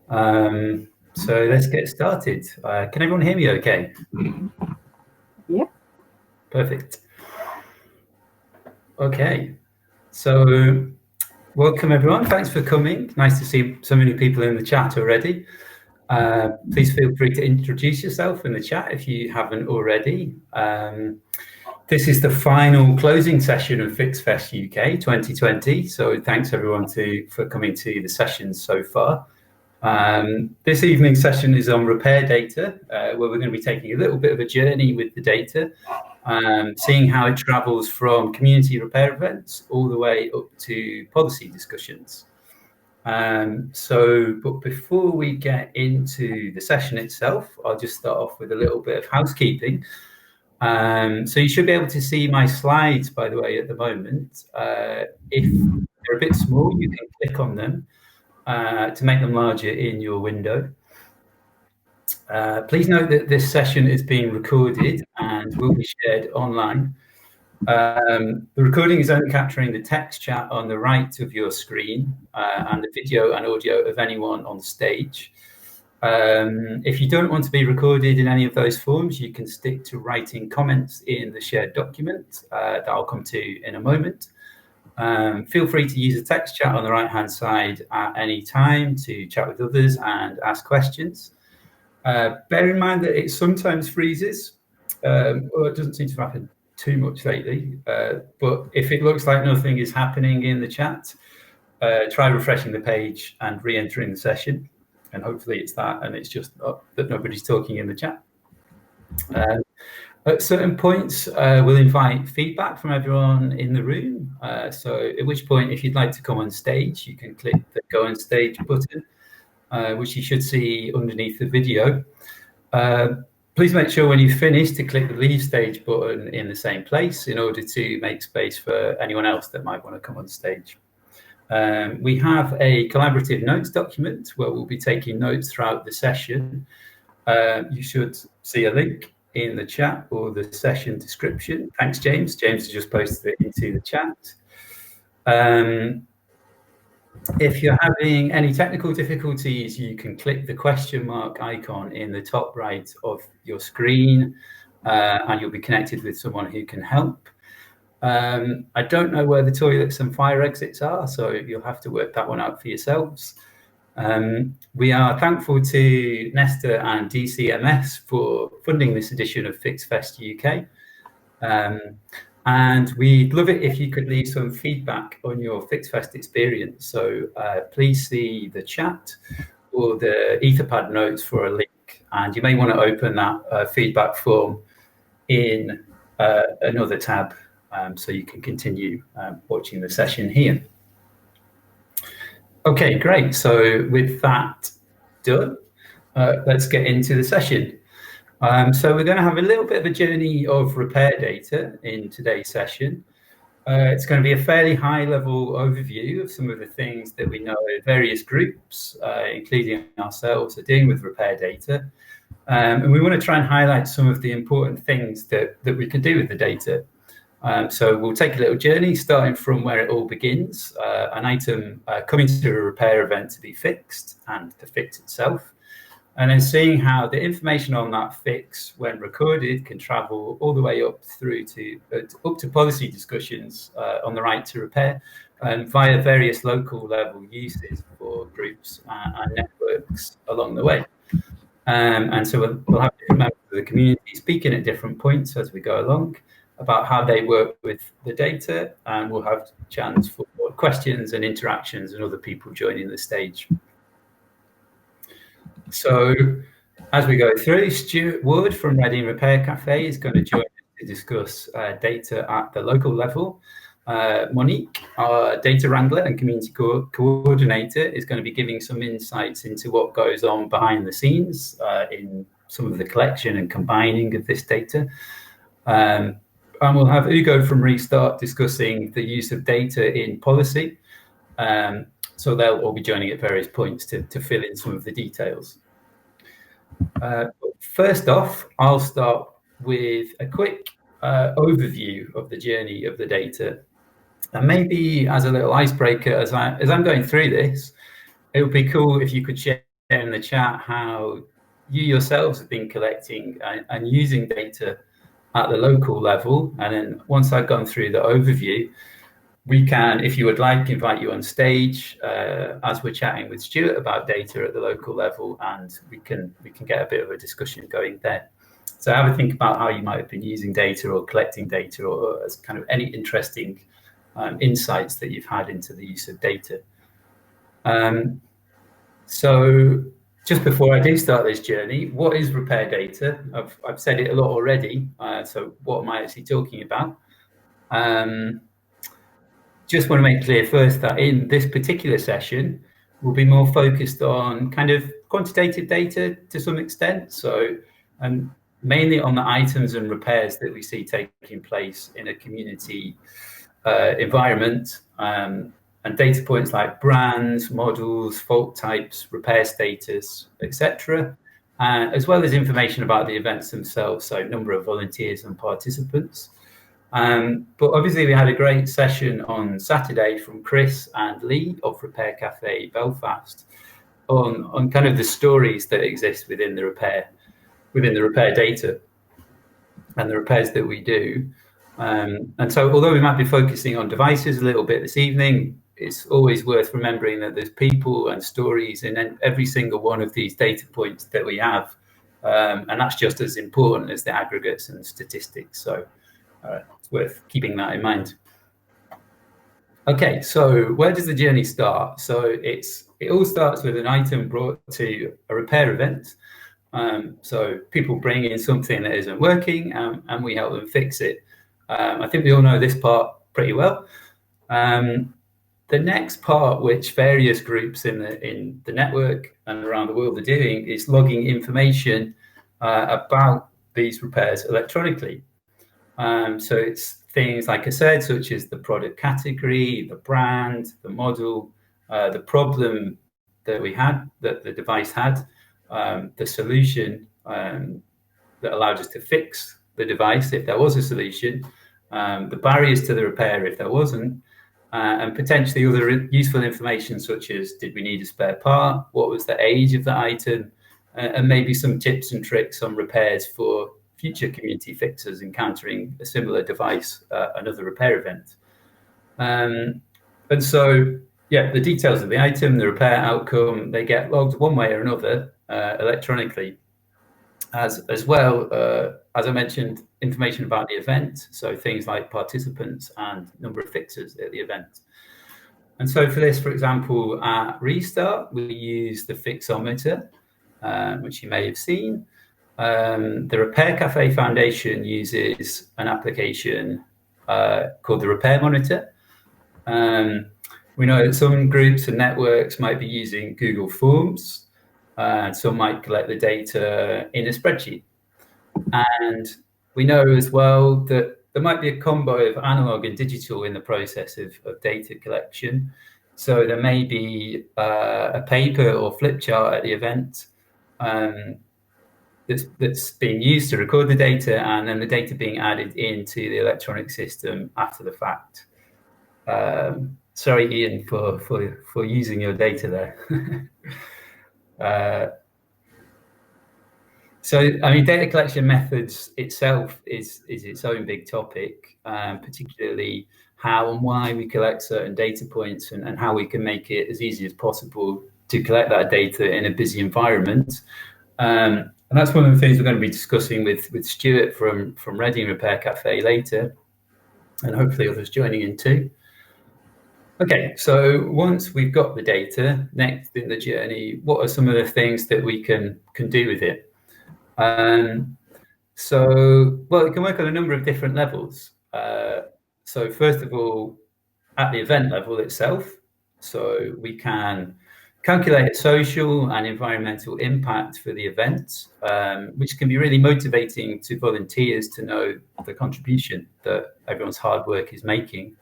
So let's get started. Can everyone hear me okay? Yeah. Perfect. Okay, so welcome everyone. Thanks for coming. Nice to see so many people in the chat already. Please feel free to introduce yourself in the chat if you haven't already. This is the final closing session of Fixfest UK 2020. So thanks everyone for coming to the sessions so far. This evening's session is on repair data, where we're going to be taking a little bit of a journey with the data, seeing how it travels from community repair events all the way up to policy discussions. But before we get into the session itself, I'll just start off with a little bit of housekeeping. So you should be able to see my slides, by the way, at the moment. If they're a bit small, you can click on them to make them larger in your window. Please note that this session is being recorded and will be shared online. The recording is only capturing the text chat on the right of your screen and the video and audio of anyone on stage. If you don't want to be recorded in any of those forms, you can stick to writing comments in the shared document that I'll come to in a moment. Feel free to use the text chat on the right-hand side at any time to chat with others and ask questions. Bear in mind that it sometimes freezes, or it doesn't seem to happen too much lately, but if it looks like nothing is happening in the chat, try refreshing the page and re-entering the session, and hopefully it's that, and it's just that nobody's talking in the chat. At certain points, we'll invite feedback from everyone in the room. So at which point, if you'd like to come on stage, you can click the Go on Stage button, which you should see underneath the video. Please make sure when you finish to click the Leave Stage button in the same place in order to make space for anyone else that might want to come on stage. We have a collaborative notes document where we'll be taking notes throughout the session. You should see a link in the chat or the session description. Thanks, James. James has just posted it into the chat. If you're having any technical difficulties, you can click the question mark icon in the top right of your screen, and you'll be connected with someone who can help. I don't know where the toilets and fire exits are, so you'll have to work that one out for yourselves. We are thankful to Nesta and DCMS for funding this edition of Fixfest UK. And we'd love it if you could leave some feedback on your Fixfest experience. So please see the chat or the Etherpad notes for a link. And you may want to open that feedback form in another tab so you can continue watching the session here. Okay, great. So with that done, let's get into the session. So we're going to have a little bit of a journey of repair data in today's session. It's going to be a fairly high-level overview of some of the things that we know various groups, including ourselves, are doing with repair data. And we want to try and highlight some of the important things that we can do with the data. So we'll take a little journey starting from where it all begins, an item coming to a repair event to be fixed and the fix itself, and then seeing how the information on that fix, when recorded, can travel all the way up through to policy discussions on the right to repair via various local level uses for groups and networks along the way. And so we'll have different members of the community speaking at different points as we go along about how they work with the data, and we'll have a chance for questions and interactions and other people joining the stage. So as we go through, Stuart Ward from Reading Repair Cafe is going to join us to discuss data at the local level. Monique, our data wrangler and community coordinator, is going to be giving some insights into what goes on behind the scenes in some of the collection and combining of this data. And we'll have Ugo from Restart discussing the use of data in policy. So they'll all be joining at various points to fill in some of the details. First off, I'll start with a quick overview of the journey of the data. And maybe as a little icebreaker, as I'm going through this, it would be cool if you could share in the chat how you yourselves have been collecting and using data at the local level. And then once I've gone through the overview, we can, if you would like, invite you on stage as we're chatting with Stuart about data at the local level, and we can get a bit of a discussion going there. So have a think about how you might have been using data or collecting data, or as kind of any interesting insights that you've had into the use of data. So just before I do start this journey, what is repair data? I've said it a lot already. So what am I actually talking about? Just want to make clear first that in this particular session, we'll be more focused on kind of quantitative data to some extent. So, and mainly on the items and repairs that we see taking place in a community environment, and data points like brands, models, fault types, repair status, etc., as well as information about the events themselves, so number of volunteers and participants. But obviously we had a great session on Saturday from Chris and Lee of Repair Cafe Belfast on kind of the stories that exist within the repair data and the repairs that we do. And so although we might be focusing on devices a little bit this evening, it's always worth remembering that there's people and stories in every single one of these data points that we have. And that's just as important as the aggregates and statistics. So it's worth keeping that in mind. Okay, so where does the journey start? So it all starts with an item brought to a repair event. So people bring in something that isn't working, and we help them fix it. I think we all know this part pretty well. The next part, which various groups in the network and around the world are doing, is logging information about these repairs electronically. So it's things, like I said, such as the product category, the brand, the model, the problem that we had, that the device had, the solution that allowed us to fix the device if there was a solution, the barriers to the repair if there wasn't, and potentially other useful information such as, did we need a spare part, what was the age of the item, and maybe some tips and tricks on repairs for future community fixers encountering a similar device, another repair event. And so, yeah, the details of the item, the repair outcome, they get logged one way or another electronically. As well, as I mentioned, information about the event, so things like participants and number of fixers at the event. And so for this, for example, at Restart, we use the Fixometer, which you may have seen. The Repair Cafe Foundation uses an application called the Repair Monitor. We know that some groups and networks might be using Google Forms, and some might collect the data in a spreadsheet. And we know as well that there might be a combo of analog and digital in the process of data collection. So there may be a paper or flip chart at the event that's being used to record the data, and then the data being added into the electronic system after the fact. Sorry, Ian, for using your data there. So, I mean, data collection methods itself is its own big topic, particularly how and why we collect certain data points, and how we can make it as easy as possible to collect that data in a busy environment. And that's one of the things we're going to be discussing with Stuart from Reading Repair Cafe later, and hopefully others joining in too. Okay, so once we've got the data, next in the journey, what are some of the things that we can do with it? So, well, it can work on a number of different levels. So first of all, at the event level itself, so we can calculate a social and environmental impact for the event, which can be really motivating to volunteers to know the contribution that everyone's hard work is making.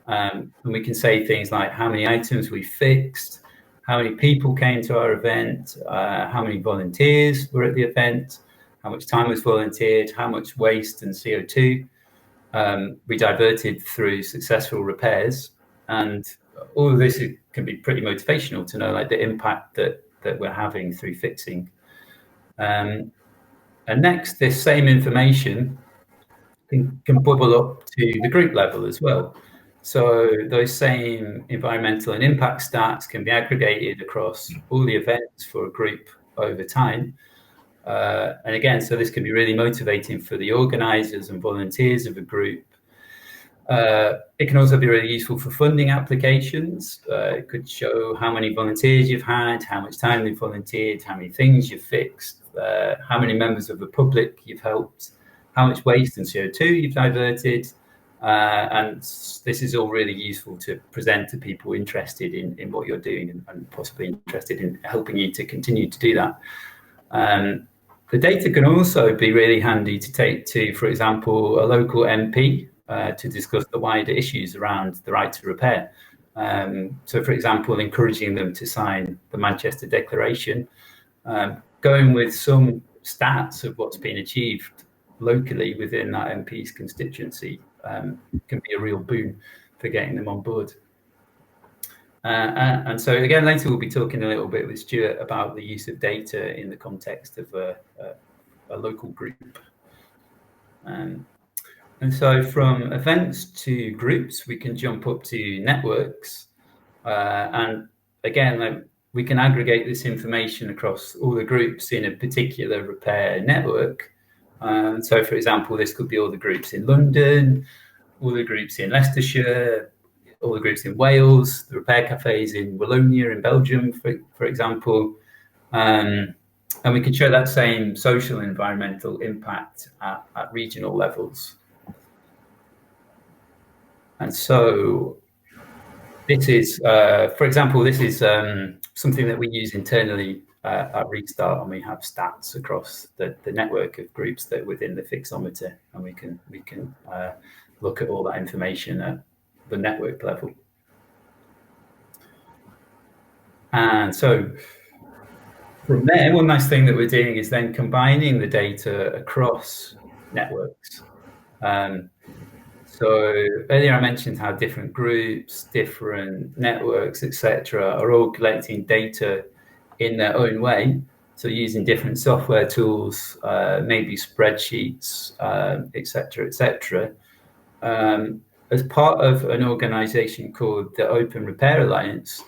And we can say things like how many items we fixed, how many people came to our event, how many volunteers were at the event, how much time was volunteered, how much waste and CO2 we diverted through successful repairs. And all of this can be pretty motivational to know like the impact that we're having through fixing. And next, this same information can bubble up to the group level as well. So those same environmental and impact stats can be aggregated across all the events for a group over time. And again, so this can be really motivating for the organisers and volunteers of a group. It can also be really useful for funding applications. It could show how many volunteers you've had, how much time they've volunteered, how many things you've fixed, how many members of the public you've helped, how much waste and CO2 you've diverted. And this is all really useful to present to people interested in what you're doing and possibly interested in helping you to continue to do that. The data can also be really handy to take to, for example, a local MP to discuss the wider issues around the right to repair. So, for example, encouraging them to sign the Manchester Declaration, going with some stats of what's been achieved locally within that MP's constituency can be a real boon for getting them on board. And so again, later we'll be talking a little bit with Stuart about the use of data in the context of a local group. And so from events to groups, we can jump up to networks. And again, we can aggregate this information across all the groups in a particular repair network. So for example, this could be all the groups in London, all the groups in Leicestershire, all the groups in Wales, the repair cafes in Wallonia in Belgium, for example. And we can show that same social and environmental impact at regional levels. And so this is, for example, this is something that we use internally at Restart, and we have stats across the network of groups that are within the Fixometer, and we can look at all that information at the network level. And so from there, one nice thing that we're doing is then combining the data across networks. So earlier I mentioned how different groups, different networks, etc., are all collecting data in their own way. So using different software tools, maybe spreadsheets, etc., etc. As part of an organisation called the Open Repair Alliance,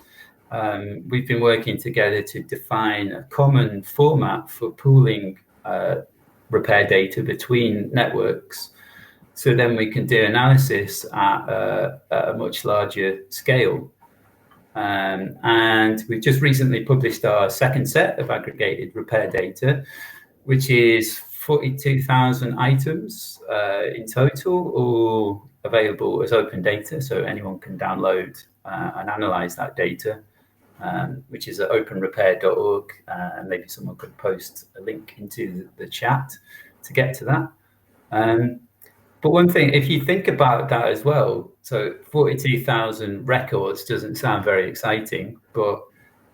we've been working together to define a common format for pooling repair data between networks. So then we can do analysis at a much larger scale. And we've just recently published our second set of aggregated repair data, which is 42,000 items in total, all available as open data, so anyone can download and analyse that data, which is at openrepair.org, and maybe someone could post a link into the chat to get to that. But one thing, if you think about that as well, so 42,000 records doesn't sound very exciting, but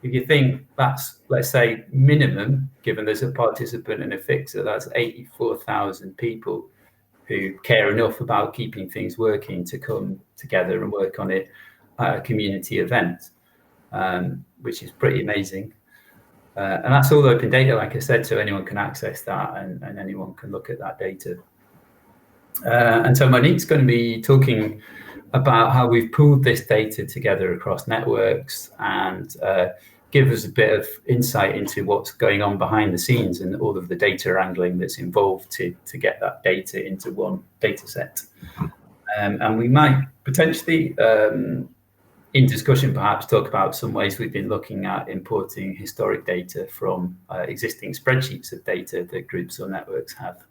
if you think that's, let's say, minimum, given there's a participant and a fixer, that's 84,000 people who care enough about keeping things working to come together and work on it at a community event, which is pretty amazing. And that's all open data, like I said, so anyone can access that and anyone can look at that data. And so Monique's going to be talking about how we've pooled this data together across networks and give us a bit of insight into what's going on behind the scenes and all of the data wrangling that's involved to get that data into one data set. And we might potentially, in discussion perhaps, talk about some ways we've been looking at importing historic data from existing spreadsheets of data that groups or networks have.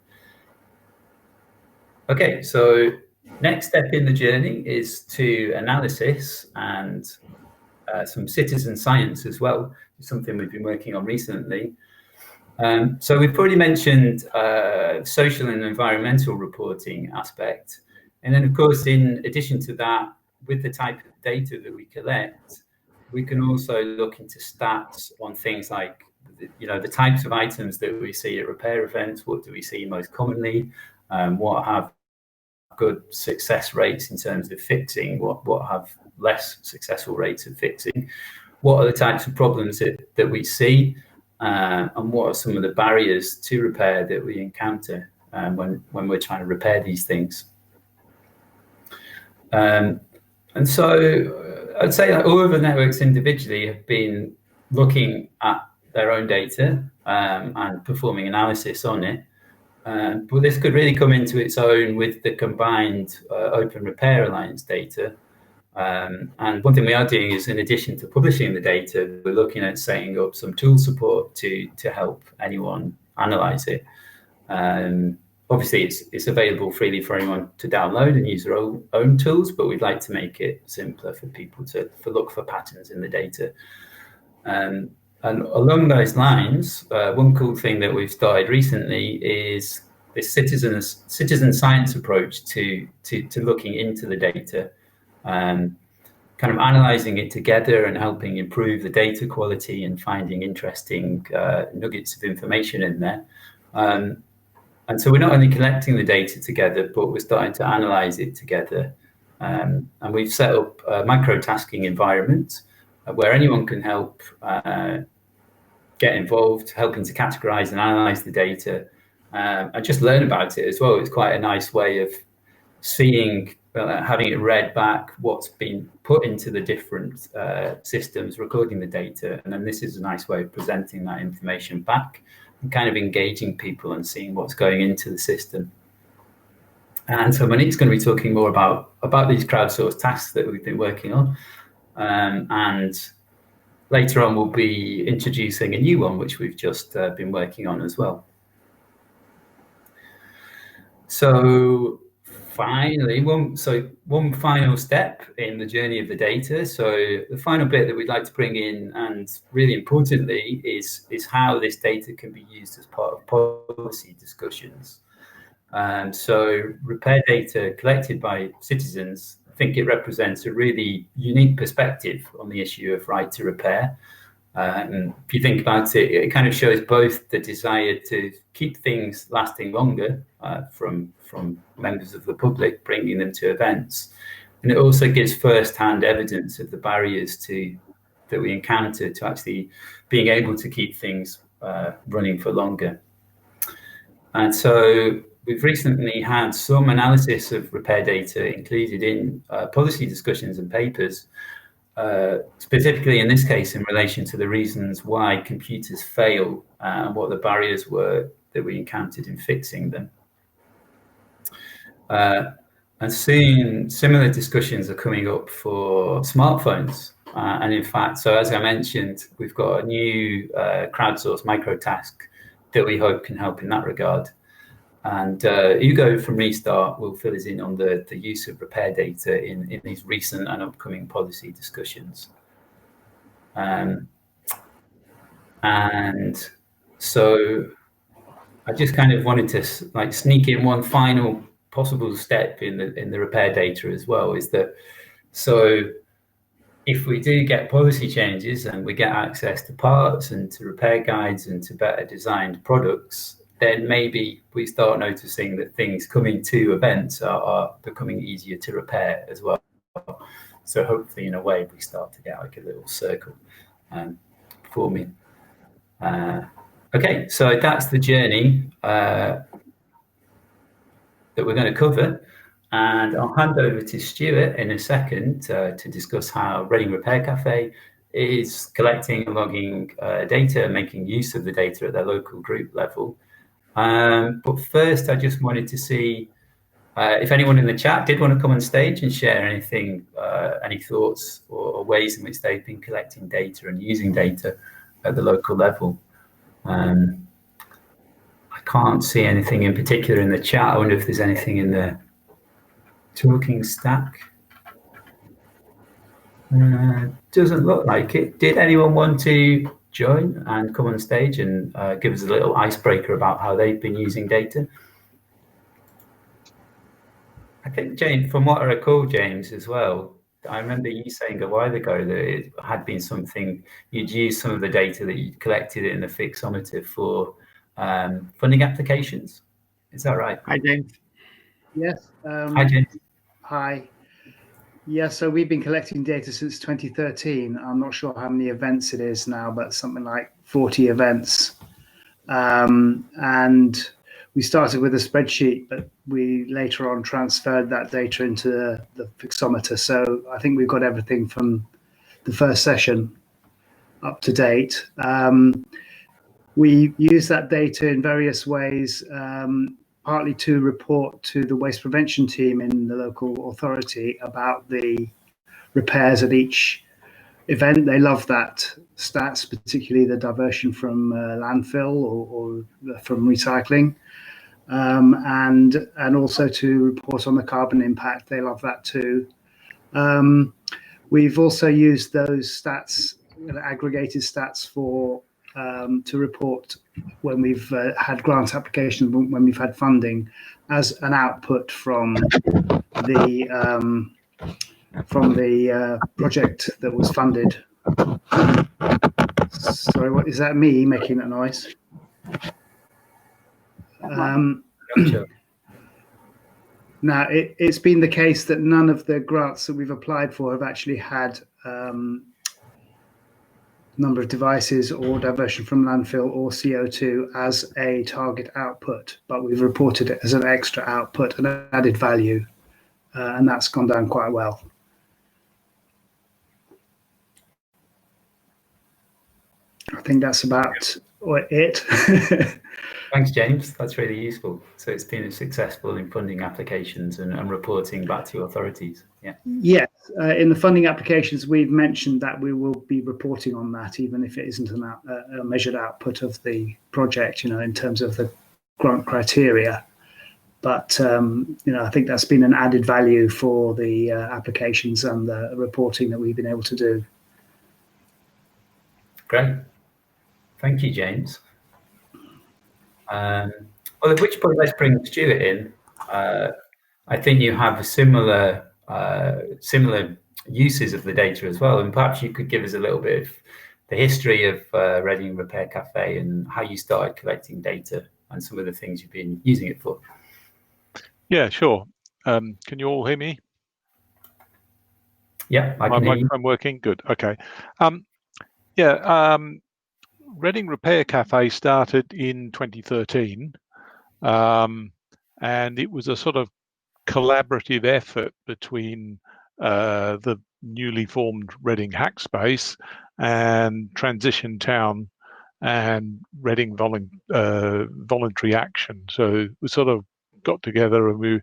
Okay, so next step in the journey is to analysis and some citizen science as well. It's something we've been working on recently. So we've already mentioned social and environmental reporting aspect. And then, of course, in addition to that, with the type of data that we collect, we can also look into stats on things like, the types of items that we see at repair events. What do we see most commonly? What have good success rates in terms of fixing, what have less successful rates of fixing, what are the types of problems that we see, and what are some of the barriers to repair that we encounter when we're trying to repair these things. And so I'd say that all of the networks individually have been looking at their own data and performing analysis on it. But this could really come into its own with the combined Open Repair Alliance data. And one thing we are doing is, in addition to publishing the data, we're looking at setting up some tool support to help anyone analyze it. Obviously, it's available freely for anyone to download and use their own tools, but we'd like to make it simpler for people to look for patterns in the data. And along those lines, one cool thing that we've started recently is this citizen science approach to looking into the data, kind of analysing it together and helping improve the data quality and finding interesting nuggets of information in there. And so we're not only collecting the data together, but we're starting to analyse it together. And we've set up a micro-tasking environment where anyone can help get involved, helping to categorise and analyse the data, and just learn about it as well. It's quite a nice way of seeing, having it read back, what's been put into the different systems, recording the data, and then this is a nice way of presenting that information back and kind of engaging people and seeing what's going into the system. And so Monique's going to be talking more about these crowdsourced tasks that we've been working on. And later on, we'll be introducing a new one, which we've just been working on as well. So finally, one final step in the journey of the data. So the final bit that we'd like to bring in, and really importantly, is how this data can be used as part of policy discussions. So repair data collected by citizens, I think it represents a really unique perspective on the issue of right to repair. If you think about it, it kind of shows both the desire to keep things lasting longer from members of the public, bringing them to events. And it also gives first-hand evidence of the barriers that we encounter to actually being able to keep things running for longer. And so we've recently had some analysis of repair data included in policy discussions and papers, specifically in this case in relation to the reasons why computers fail and what the barriers were that we encountered in fixing them. And soon similar discussions are coming up for smartphones. And in fact, so as I mentioned, we've got a new crowdsourced microtask that we hope can help in that regard. And Hugo from Restart will fill us in on the use of repair data in these recent and upcoming policy discussions. And so I just kind of wanted to sneak in one final possible step in the repair data as well, is that so if we do get policy changes and we get access to parts and to repair guides and to better designed products, then maybe we start noticing that things coming to events are becoming easier to repair as well. So hopefully, in a way, we start to get like a little circle forming. Okay, so that's the journey that we're going to cover. And I'll hand over to Stuart in a second to discuss how Reading Repair Cafe is collecting and logging data, making use of the data at their local group level. But first, I just wanted to see if anyone in the chat did want to come on stage and share anything, any thoughts or ways in which they've been collecting data and using data at the local level. I can't see anything in particular in the chat. I wonder if there's anything in the talking stack. Doesn't look like it. Did anyone want to join and come on stage and give us a little icebreaker about how they've been using data? I think, James, from what I recall, James, as well, I remember you saying a while ago that it had been something you'd used some of the data that you'd collected in the Fixometer for funding applications. Is that right? Hi, James. Yes. Hi, James. Hi. Yeah, so we've been collecting data since 2013. I'm not sure how many events it is now, but something like 40 events. And we started with a spreadsheet, but we later on transferred that data into the Fixometer. So I think we've got everything from the first session up to date. We use that data in various ways, partly to report to the waste prevention team in the local authority about the repairs at each event. They love that stats, particularly the diversion from landfill or from recycling, and also to report on the carbon impact. They love that too. We've also used those stats, aggregated stats, for to report when we've had grant applications, when we've had funding, as an output from the project that was funded. Sorry, what is that? Me making that noise? Sure. Now, it's been the case that none of the grants that we've applied for have actually had number of devices or diversion from landfill or CO2 as a target output, but we've reported it as an extra output, an added value, and that's gone down quite well. I think that's about it. Thanks, James. That's really useful. So it's been successful in funding applications and reporting back to authorities. Yeah. Yes, in the funding applications, we've mentioned that we will be reporting on that, even if it isn't a measured output of the project, in terms of the grant criteria. But I think that's been an added value for the applications and the reporting that we've been able to do. Great. Thank you, James. Well, at which point, let's bring Stuart in. I think you have similar uses of the data as well, and perhaps you could give us a little bit of the history of Reading Repair Cafe and how you started collecting data and some of the things you've been using it for. Yeah, sure. Can you all hear me? Yeah, I can hear you. My microphone working? Good. Okay. Reading Repair Cafe started in 2013, and it was a sort of collaborative effort between the newly formed Reading Hackspace and Transition Town and Reading Voluntary Action. So we sort of got together and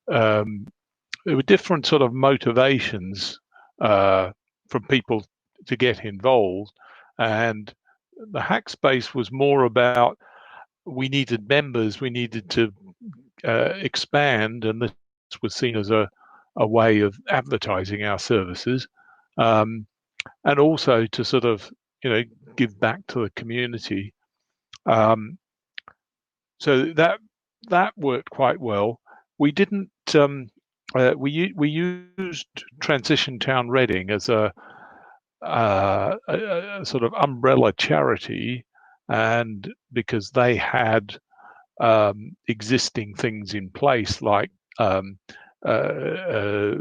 there were different sort of motivations from people to get involved, and the Hackspace was more about we needed members, we needed to expand, and this was seen as a way of advertising our services, and also to sort of give back to the community. So that worked quite well. We didn't. We used Transition Town Reading as a sort of umbrella charity, and because they had existing things in place like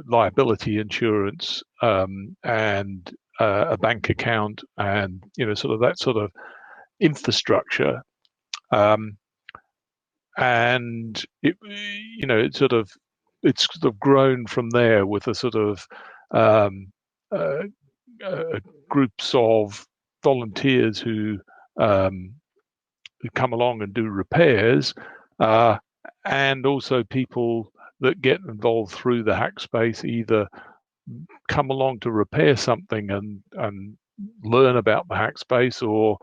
liability insurance and a bank account and sort of that sort of infrastructure, and it's sort of grown from there with a sort of groups of volunteers who come along and do repairs, and also people that get involved through the Hackspace either come along to repair something and learn about the Hackspace, or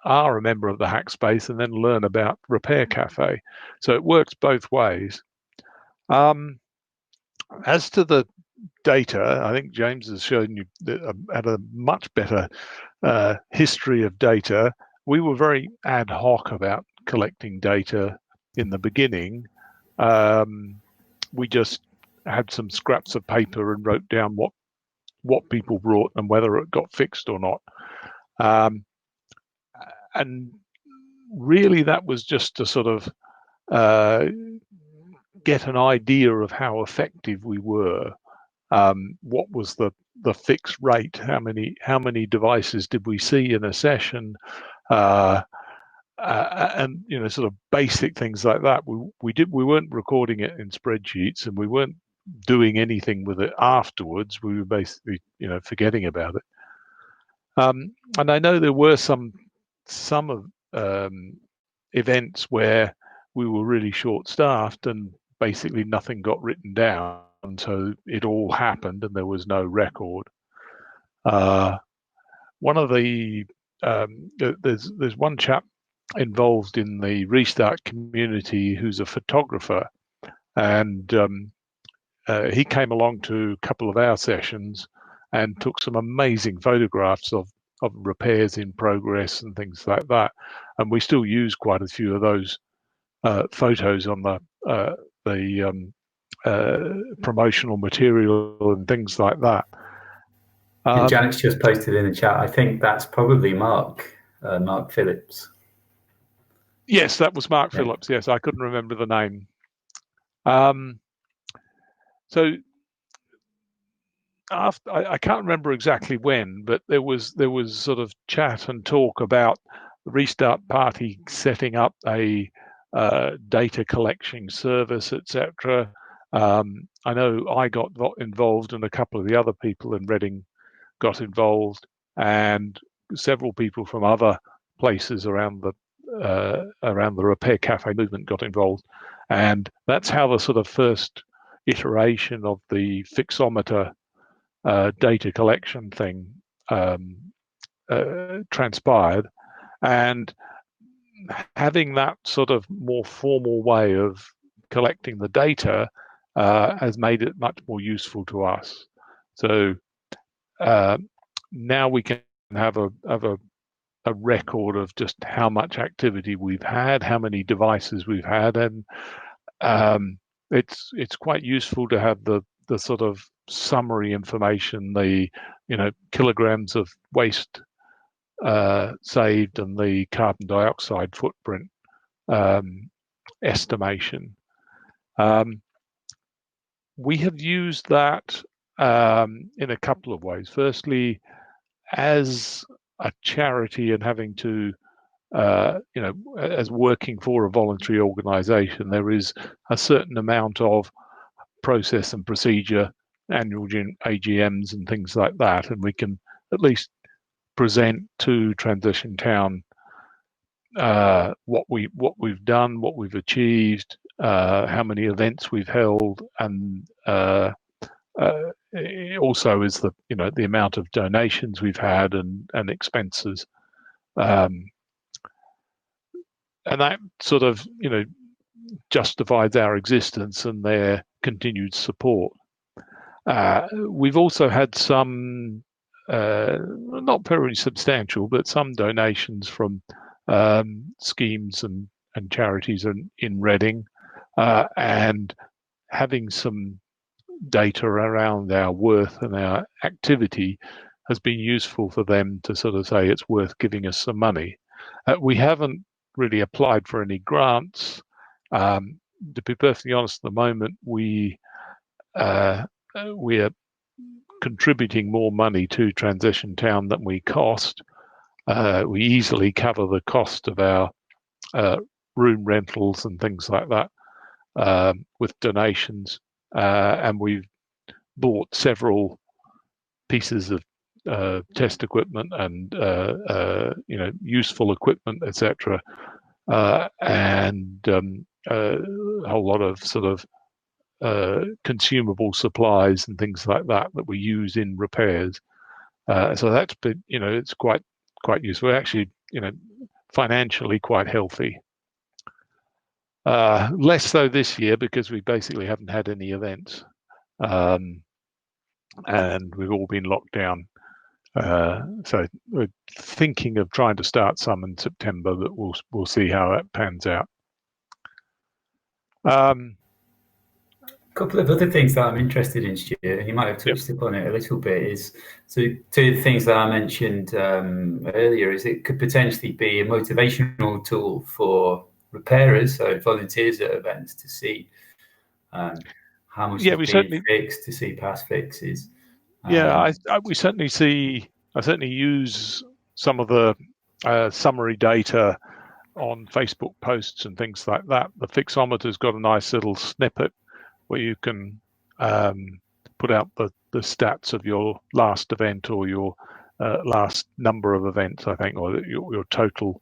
are a member of the Hackspace and then learn about Repair Cafe. So it works both ways. As to the data, I think James has shown you had a much better history of data. We were very ad hoc about collecting data in the beginning. We just had some scraps of paper and wrote down what people brought and whether it got fixed or not. And really that was just to sort of get an idea of how effective we were. What was the fixed rate? How many devices did we see in a session? And sort of basic things like that. We weren't recording it in spreadsheets, and we weren't doing anything with it afterwards. We were basically forgetting about it. And I know there were some events where we were really short-staffed and basically nothing got written down, so it all happened and there was no record. One of the there's one chap involved in the Restart community who's a photographer, and he came along to a couple of our sessions and took some amazing photographs of repairs in progress and things like that, and we still use quite a few of those photos on the promotional material and things like that. Janet's just posted in the chat, I think that's probably Mark Phillips. Yes, that was Mark Phillips. Yes, I couldn't remember the name. So after, I can't remember exactly when, but there was sort of chat and talk about the Restart Party setting up a data collection service, etc. I know I got involved, and a couple of the other people in Reading got involved, and several people from other places around the Repair Cafe movement got involved, and that's how the sort of first iteration of the Fixometer data collection thing transpired. And having that sort of more formal way of collecting the data has made it much more useful to us. So now we can have a record of just how much activity we've had, how many devices we've had, and it's quite useful to have the sort of summary information, the kilograms of waste saved and the carbon dioxide footprint estimation. We have used that in a couple of ways. Firstly, as a charity and having to, as working for a voluntary organisation, there is a certain amount of process and procedure, annual AGMs and things like that, and we can at least present to Transition Town what we've done, what we've achieved, how many events we've held, and also is the amount of donations we've had and expenses, and that sort of justifies our existence and their continued support. We've also had some not very substantial, but some donations from schemes and charities in Reading, and having some data around our worth and our activity has been useful for them to sort of say it's worth giving us some money. We haven't really applied for any grants. To be perfectly honest, at the moment we are contributing more money to Transition Town than we cost. We easily cover the cost of our room rentals and things like that with donations, and we've bought several pieces of test equipment and useful equipment, etc., and a whole lot of sort of consumable supplies and things like that we use in repairs. So that's been, it's quite useful. We're actually, financially quite healthy. Less so this year because we basically haven't had any events, and we've all been locked down. So we're thinking of trying to start some in September, but we'll see how that pans out. A couple of other things that I'm interested in, Stuart, you might have touched upon it a little bit, is so two of the things that I mentioned earlier is it could potentially be a motivational tool for repairers, so volunteers at events, to see how much is being fixed, to see past fixes. I certainly use some of the summary data on Facebook posts and things like that. The Fixometer's got a nice little snippet where you can put out the stats of your last event or your last number of events, I think, or your total.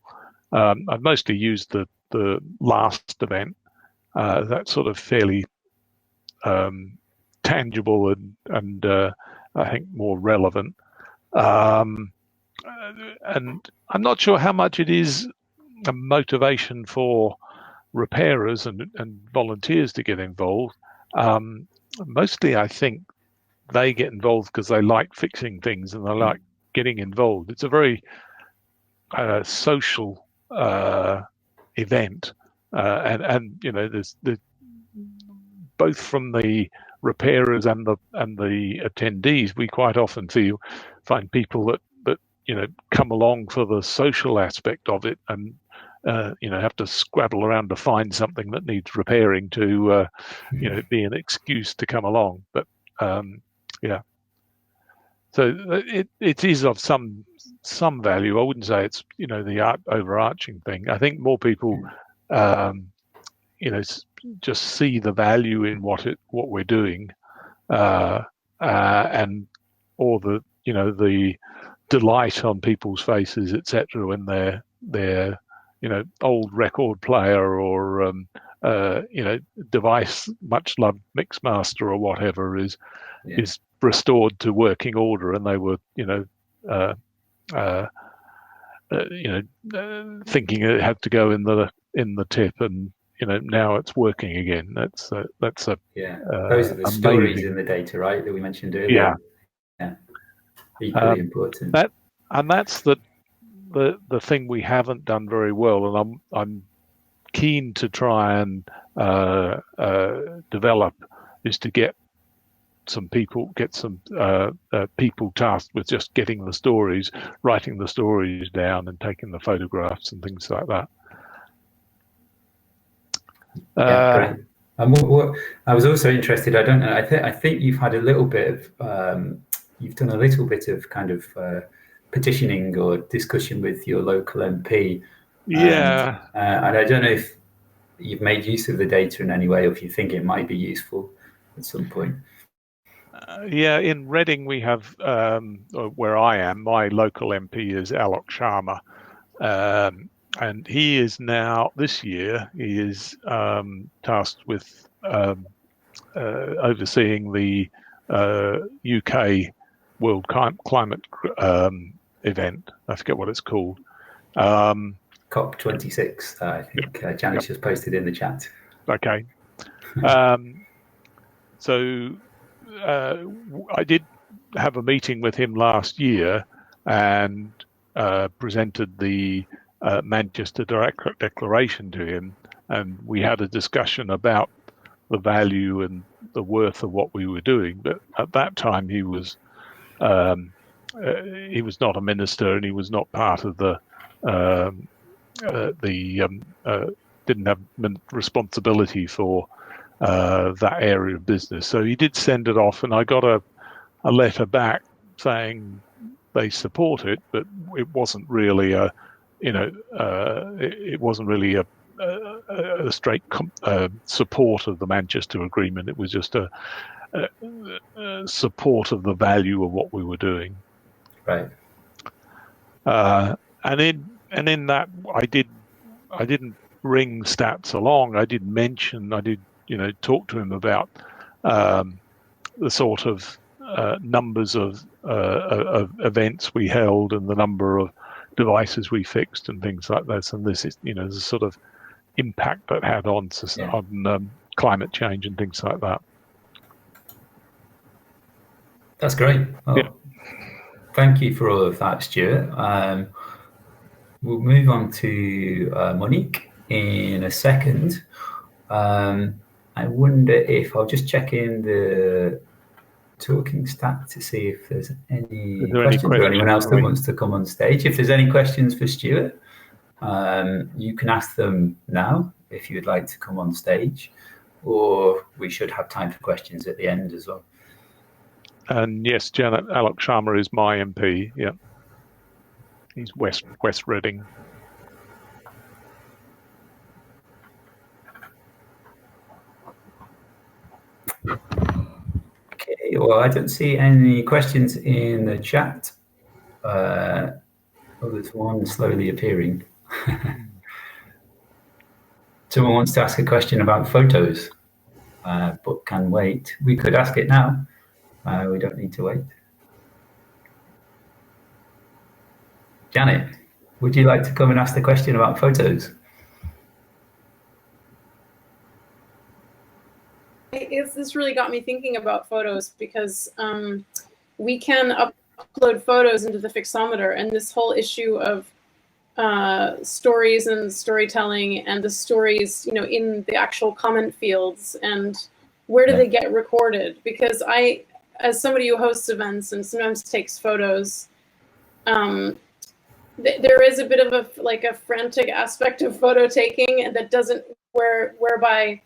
I've mostly used the last event. That's sort of fairly tangible and I think more relevant. And I'm not sure how much it is a motivation for repairers and volunteers to get involved. Mostly, I think they get involved because they like fixing things and they like getting involved. It's a very social event, and you know, there's both from the repairers and the attendees. We quite often find people that you know come along for the social aspect of it, and you know, have to scrabble around to find something that needs repairing to you know, be an excuse to come along. But yeah, so it is of some value. I wouldn't say it's, you know, the overarching thing. I think more people you know, just see the value in what we're doing, and or the, you know, the delight on people's faces, etc., when they're you know, old record player or you know, device, much loved Mixmaster or whatever is restored to working order, and they were, you know, you know, thinking it had to go in the tip, and you know, now it's working again. That's a those are the stories in the data, right, that we mentioned earlier. Yeah, equally important. That's the thing we haven't done very well, and I'm keen to try and develop, is to get some people tasked with just getting the stories, writing the stories down, and taking the photographs and things like that. Great. What I was also interested, I don't know, I think you've had a little bit of you've done a little bit of kind of petitioning or discussion with your local MP. And I don't know if you've made use of the data in any way, or if you think it might be useful at some point. In Reading we have, where I am, my local MP is Alok Sharma, and he is now, this year, he is tasked with overseeing the UK World Climate event. I forget what it's called. COP26, I think Janice just posted in the chat. Okay. So I did have a meeting with him last year and presented the Manchester Declaration to him, and we had a discussion about the value and the worth of what we were doing. But at that time he was not a minister, and he was not part of the didn't have responsibility for that area of business. So he did send it off, and I got a letter back saying they support it, but it wasn't really a, you know, it wasn't really a straight support of the Manchester Agreement. It was just a support of the value of what we were doing. Right. And in that, I didn't bring stats along. I did, you know, talk to him about the sort of numbers of events we held and the number of devices we fixed and things like this. And this is, you know, the sort of impact that had on climate change and things like that. That's great. Well, thank you for all of that, Stuart. We'll move on to Monique in a second. I wonder if I'll just check in the talking stack to see if there's any questions or anyone else that wants to come on stage. If there's any questions for Stuart, You can ask them now if you would like to come on stage, or we should have time for questions at the end as well. And yes, Janet Alok Sharma is my MP. Yeah, he's West Reading. Okay, well, I don't see any questions in the chat. Oh, there's one slowly appearing. Someone wants to ask a question about photos, but can wait. We could ask it now. We don't need to wait. Janet, would you like to come and ask the question about photos? This really got me thinking about photos, because we can upload photos into the Fixometer, and this whole issue of stories and storytelling, and the stories, in the actual comment fields, and where do they get recorded? Because I, as somebody who hosts events and sometimes takes photos, there is a bit of a frantic aspect of photo taking that doesn't, whereby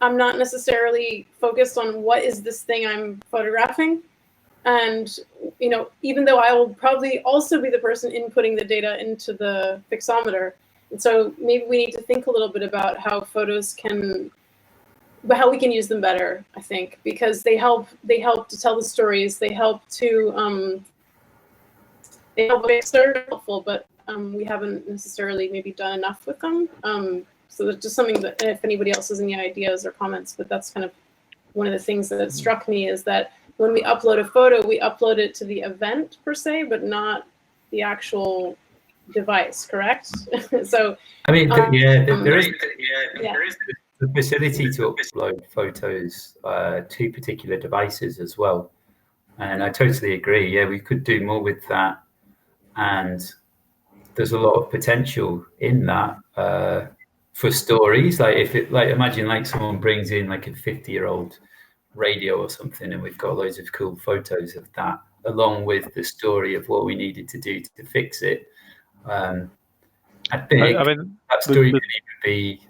I'm not necessarily focused on what is this thing I'm photographing. And, even though I will probably also be the person inputting the data into the Fixometer. And so maybe we need to think a little bit about how photos how we can use them better, I think, because they help to tell the stories. They help to, they're helpful, but we haven't necessarily maybe done enough with them. So that's just something that, if anybody else has any ideas or comments, but that's kind of one of the things that struck me, is that when we upload a photo, we upload it to the event per se, but not the actual device, correct? So I mean, there is the facility to upload photos to particular devices as well. And I totally agree. Yeah, we could do more with that. And there's a lot of potential in that for stories. Imagine someone brings in a 50-year-old radio or something, and we've got loads of cool photos of that, along with the story of what we needed to do to fix it. I think that story could even be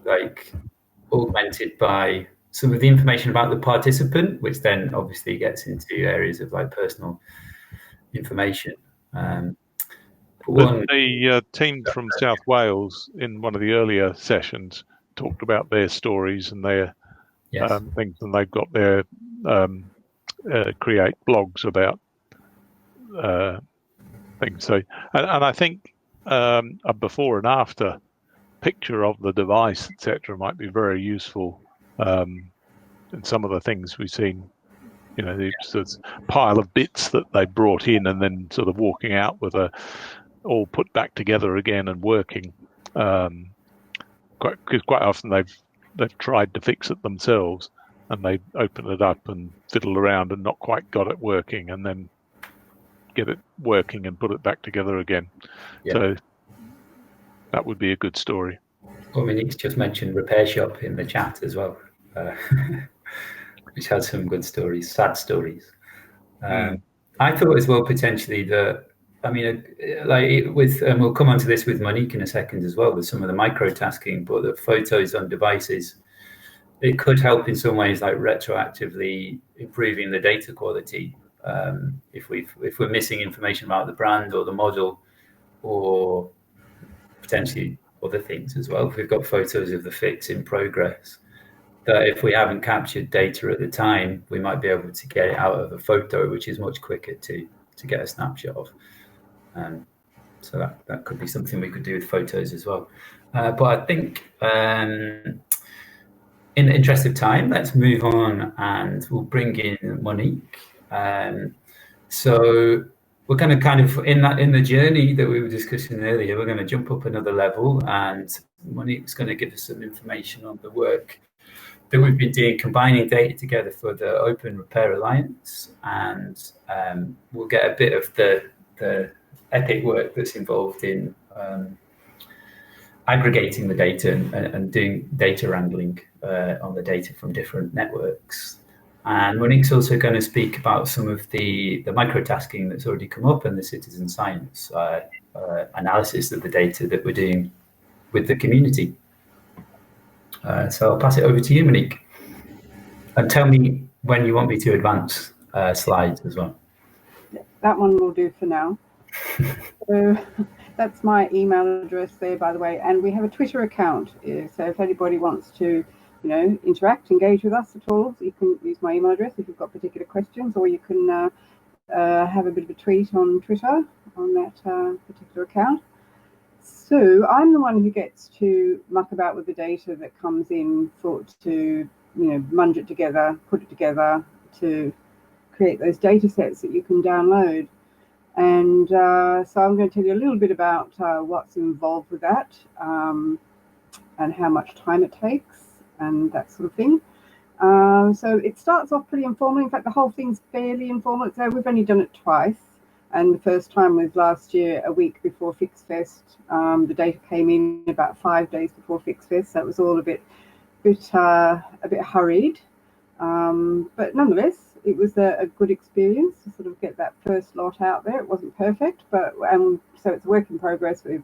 augmented by some of the information about the participant, which then obviously gets into areas of personal information. The team from South Wales in one of the earlier sessions talked about their stories and their things, and they've got their create blogs about things. So, and I think a before and after picture of the device, etc., might be very useful. And some of the things we've seen, this pile of bits that they brought in, and then sort of walking out with all put back together again and working. Because quite often they've tried to fix it themselves, and they open it up and fiddle around and not quite got it working, and then get it working and put it back together again. Yeah. So that would be a good story. Well, Monique's just mentioned Repair Shop in the chat as well, which has some good stories, sad stories. I thought as well potentially that, we'll come on to this with Monique in a second as well, with some of the micro-tasking, but the photos on devices, it could help in some ways, retroactively improving the data quality. If we're missing information about the brand or the model, or potentially other things as well. If we've got photos of the fix in progress, that if we haven't captured data at the time, we might be able to get it out of a photo, which is much quicker to get a snapshot of. So that could be something we could do with photos as well. But I think in the interest of time, let's move on, and we'll bring in Monique. So we're going to kind of in the journey that we were discussing earlier, we're going to jump up another level, and Monique's going to give us some information on the work that we've been doing, combining data together for the Open Repair Alliance, and we'll get a bit of the epic work that's involved in aggregating the data and doing data wrangling on the data from different networks. And Monique's also going to speak about some of the microtasking that's already come up and the citizen science analysis of the data that we're doing with the community. So I'll pass it over to you, Monique. And tell me when you want me to advance slides as well. That one will do for now. So that's my email address there, by the way, and we have a Twitter account. So if anybody wants to, interact, engage with us at all, you can use my email address if you've got particular questions, or you can have a bit of a tweet on Twitter on that particular account. So I'm the one who gets to muck about with the data that comes in to munge it together, put it together to create those data sets that you can download. And so I'm going to tell you a little bit about what's involved with that and how much time it takes and that sort of thing. So it starts off pretty informal. In fact, the whole thing's fairly informal. So we've only done it twice. And the first time was last year, a week before Fixfest. The data came in about 5 days before Fixfest. So it was all a bit hurried. But nonetheless, it was a good experience to sort of get that first lot out there. It wasn't perfect, but so it's a work in progress. We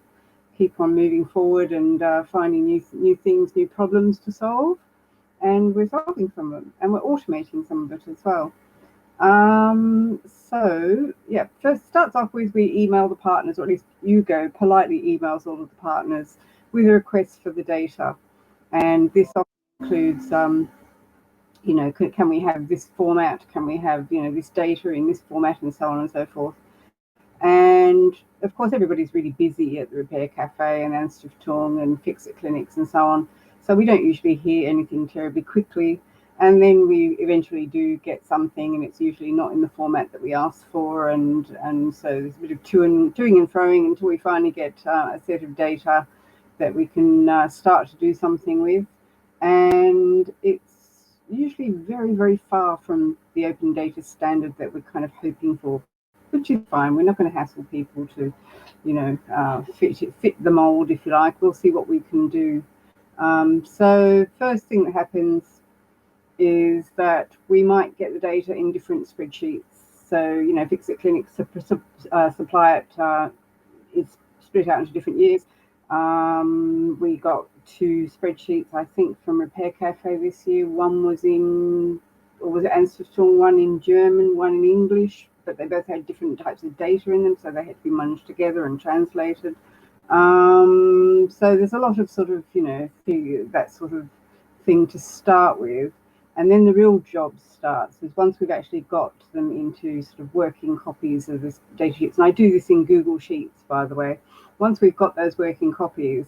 keep on moving forward and finding new things, new problems to solve, and we're solving some of them, and we're automating some of it as well. So yeah, first starts off with we email the partners, or at least Hugo politely emails all of the partners with a request for the data, and this includes can we have this format? Can we have this data in this format, and so on and so forth. And of course, everybody's really busy at the Repair Cafe and Anstiftung and Fix-It clinics and so on. So we don't usually hear anything terribly quickly. And then we eventually do get something, and it's usually not in the format that we asked for. And so there's a bit of toing and froing until we finally get a set of data that we can start to do something with. And it's usually very, very far from the open data standard that we're kind of hoping for, which is fine. We're not going to hassle people to, fit the mold, if you like. We'll see what we can do. So first thing that happens is that we might get the data in different spreadsheets. So, Fix-It clinics supply it, it's split out into different years. We got 2 spreadsheets, I think, from Repair Cafe this year. One was was it Anstiftung, one in German, one in English, but they both had different types of data in them, so they had to be munged together and translated. So there's a lot of sort of, that sort of thing to start with. And then the real job starts, is once we've actually got them into sort of working copies of this data sheets. And I do this in Google Sheets, by the way. Once we've got those working copies,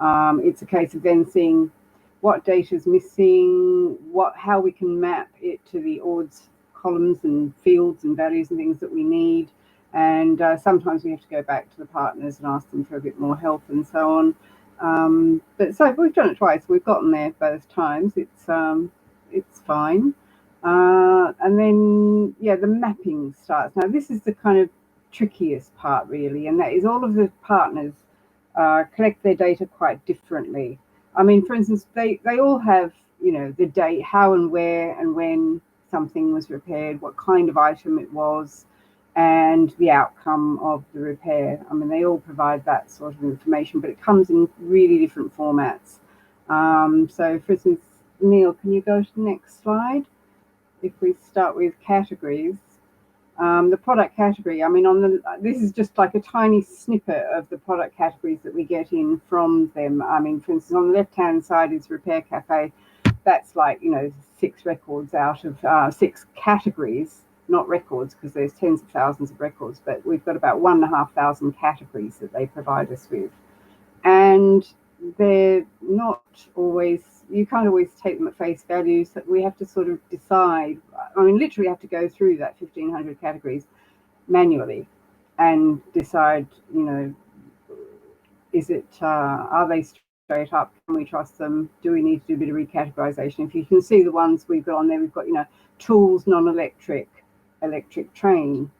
it's a case of then seeing what data is missing, how we can map it to the odds columns and fields and values and things that we need. And sometimes we have to go back to the partners and ask them for a bit more help and so on. But so we've done it twice. We've gotten there both times. It's fine. And then, the mapping starts. Now, this is the kind of trickiest part, really, and that is all of the partners collect their data quite differently. I mean, for instance, they all have, the date, how and where and when something was repaired, what kind of item it was, and the outcome of the repair. I mean, they all provide that sort of information, but it comes in really different formats. So, for instance, Neil, can you go to the next slide? If we start with categories, the product category, I mean, this is just like a tiny snippet of the product categories that we get in from them. I mean, for instance, on the left-hand side is Repair Cafe. That's like, 6 records out of 6 categories, not records, because there's tens of thousands of records, but we've got about 1,500 categories that they provide us with. And they're not always, you can't always take them at face value, so we have to sort of decide. I mean, literally have to go through that 1,500 categories manually and decide, is it, are they straight up? Can we trust them? Do we need to do a bit of recategorization? If you can see the ones we've got on there, we've got, tools, non-electric, electric train.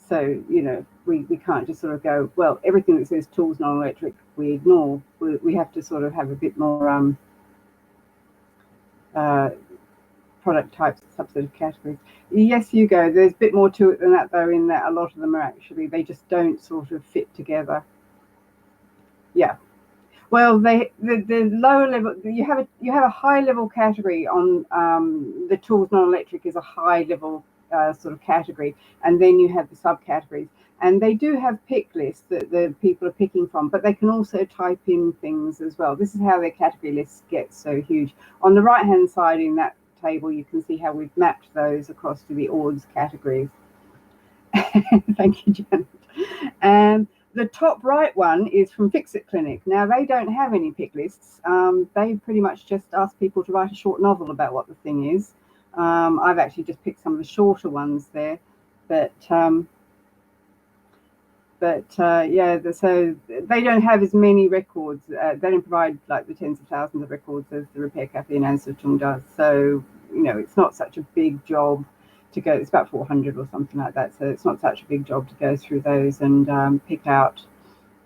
So, we can't just sort of go, well, everything that says tools, non-electric, we ignore. We have to sort of have a bit more product types, subset of categories. Yes, Hugo, there's a bit more to it than that, though, in that a lot of them are actually, they just don't sort of fit together. Yeah. Well, the lower level, you have a high level category on the tools non-electric is a high level sort of category, and then you have the subcategories, and they do have pick lists that the people are picking from, but they can also type in things as well. This is how their category lists get so huge. On the right hand side in that table, you can see how we've mapped those across to the ords categories. Thank you, Janet. And the top right one is from Fixit Clinic. Now, they don't have any pick lists. They pretty much just ask people to write a short novel about what the thing is. I've actually just picked some of the shorter ones there, but yeah, so they don't have as many records. They don't provide like the tens of thousands of records as the Repair Cafe in Answertung does. So, you know, it's not such a big job to go. It's about 400 or something like that. So it's not such a big job to go through those and pick out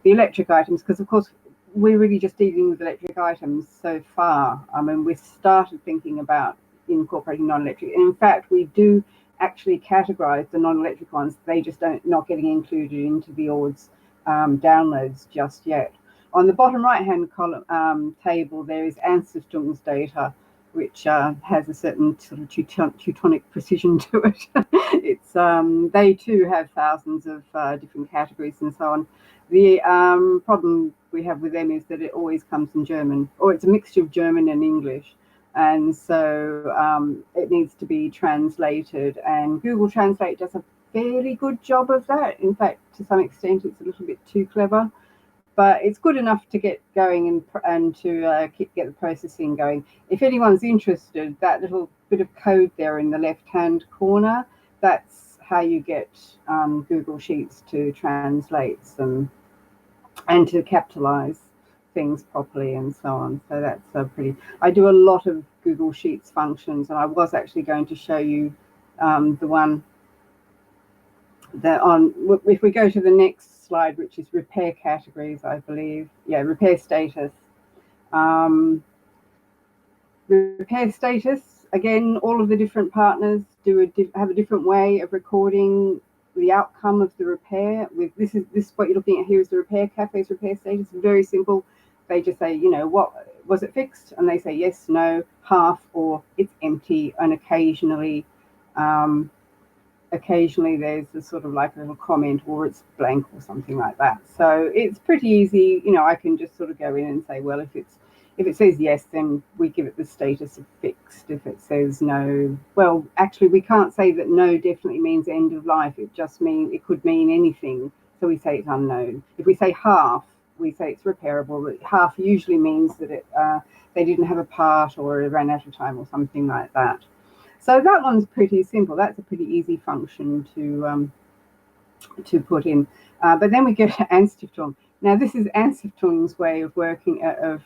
the electric items, because of course we're really just dealing with electric items so far. I mean, we started thinking about incorporating non-electric, and in fact we do actually categorize the non-electric ones. They just not getting included into the ords downloads just yet. On the bottom right hand column table, there is Answertung's data, which has a certain sort of Teutonic precision to it. It's they too have thousands of different categories and so on. The problem we have with them is that it always comes in German, or it's a mixture of German and English, and so it needs to be translated, and Google Translate does a fairly good job of that. In fact, to some extent it's a little bit too clever, but it's good enough to get going and to get the processing going. If anyone's interested, that little bit of code there in the left hand corner, that's how you get Google Sheets to translate them and to capitalize things properly and so on. So that's pretty. I do a lot of Google Sheets functions, and I was actually going to show you the one that on, if we go to the next slide, which is repair categories, I believe. Yeah, repair status. Repair status, again, all of the different partners have a different way of recording the outcome of the repair. With this is what you're looking at here is the Repair Cafe's repair status. Very simple. They just say, you know, what was it fixed? And they say yes, no, half, or it's empty. And occasionally there's a sort of like a little comment, or it's blank or something like that. So it's pretty easy. You know, I can just sort of go in and say, well, if it says yes, then we give it the status of fixed. If it says no, well, actually we can't say that no definitely means end of life. It just means, it could mean anything. So we say it's unknown. If we say half, we say it's repairable. Half usually means that they didn't have a part, or it ran out of time or something like that. So that one's pretty simple. That's a pretty easy function to put in. But then we get to Anstiftung. Now this is Ansiftung's way of working, of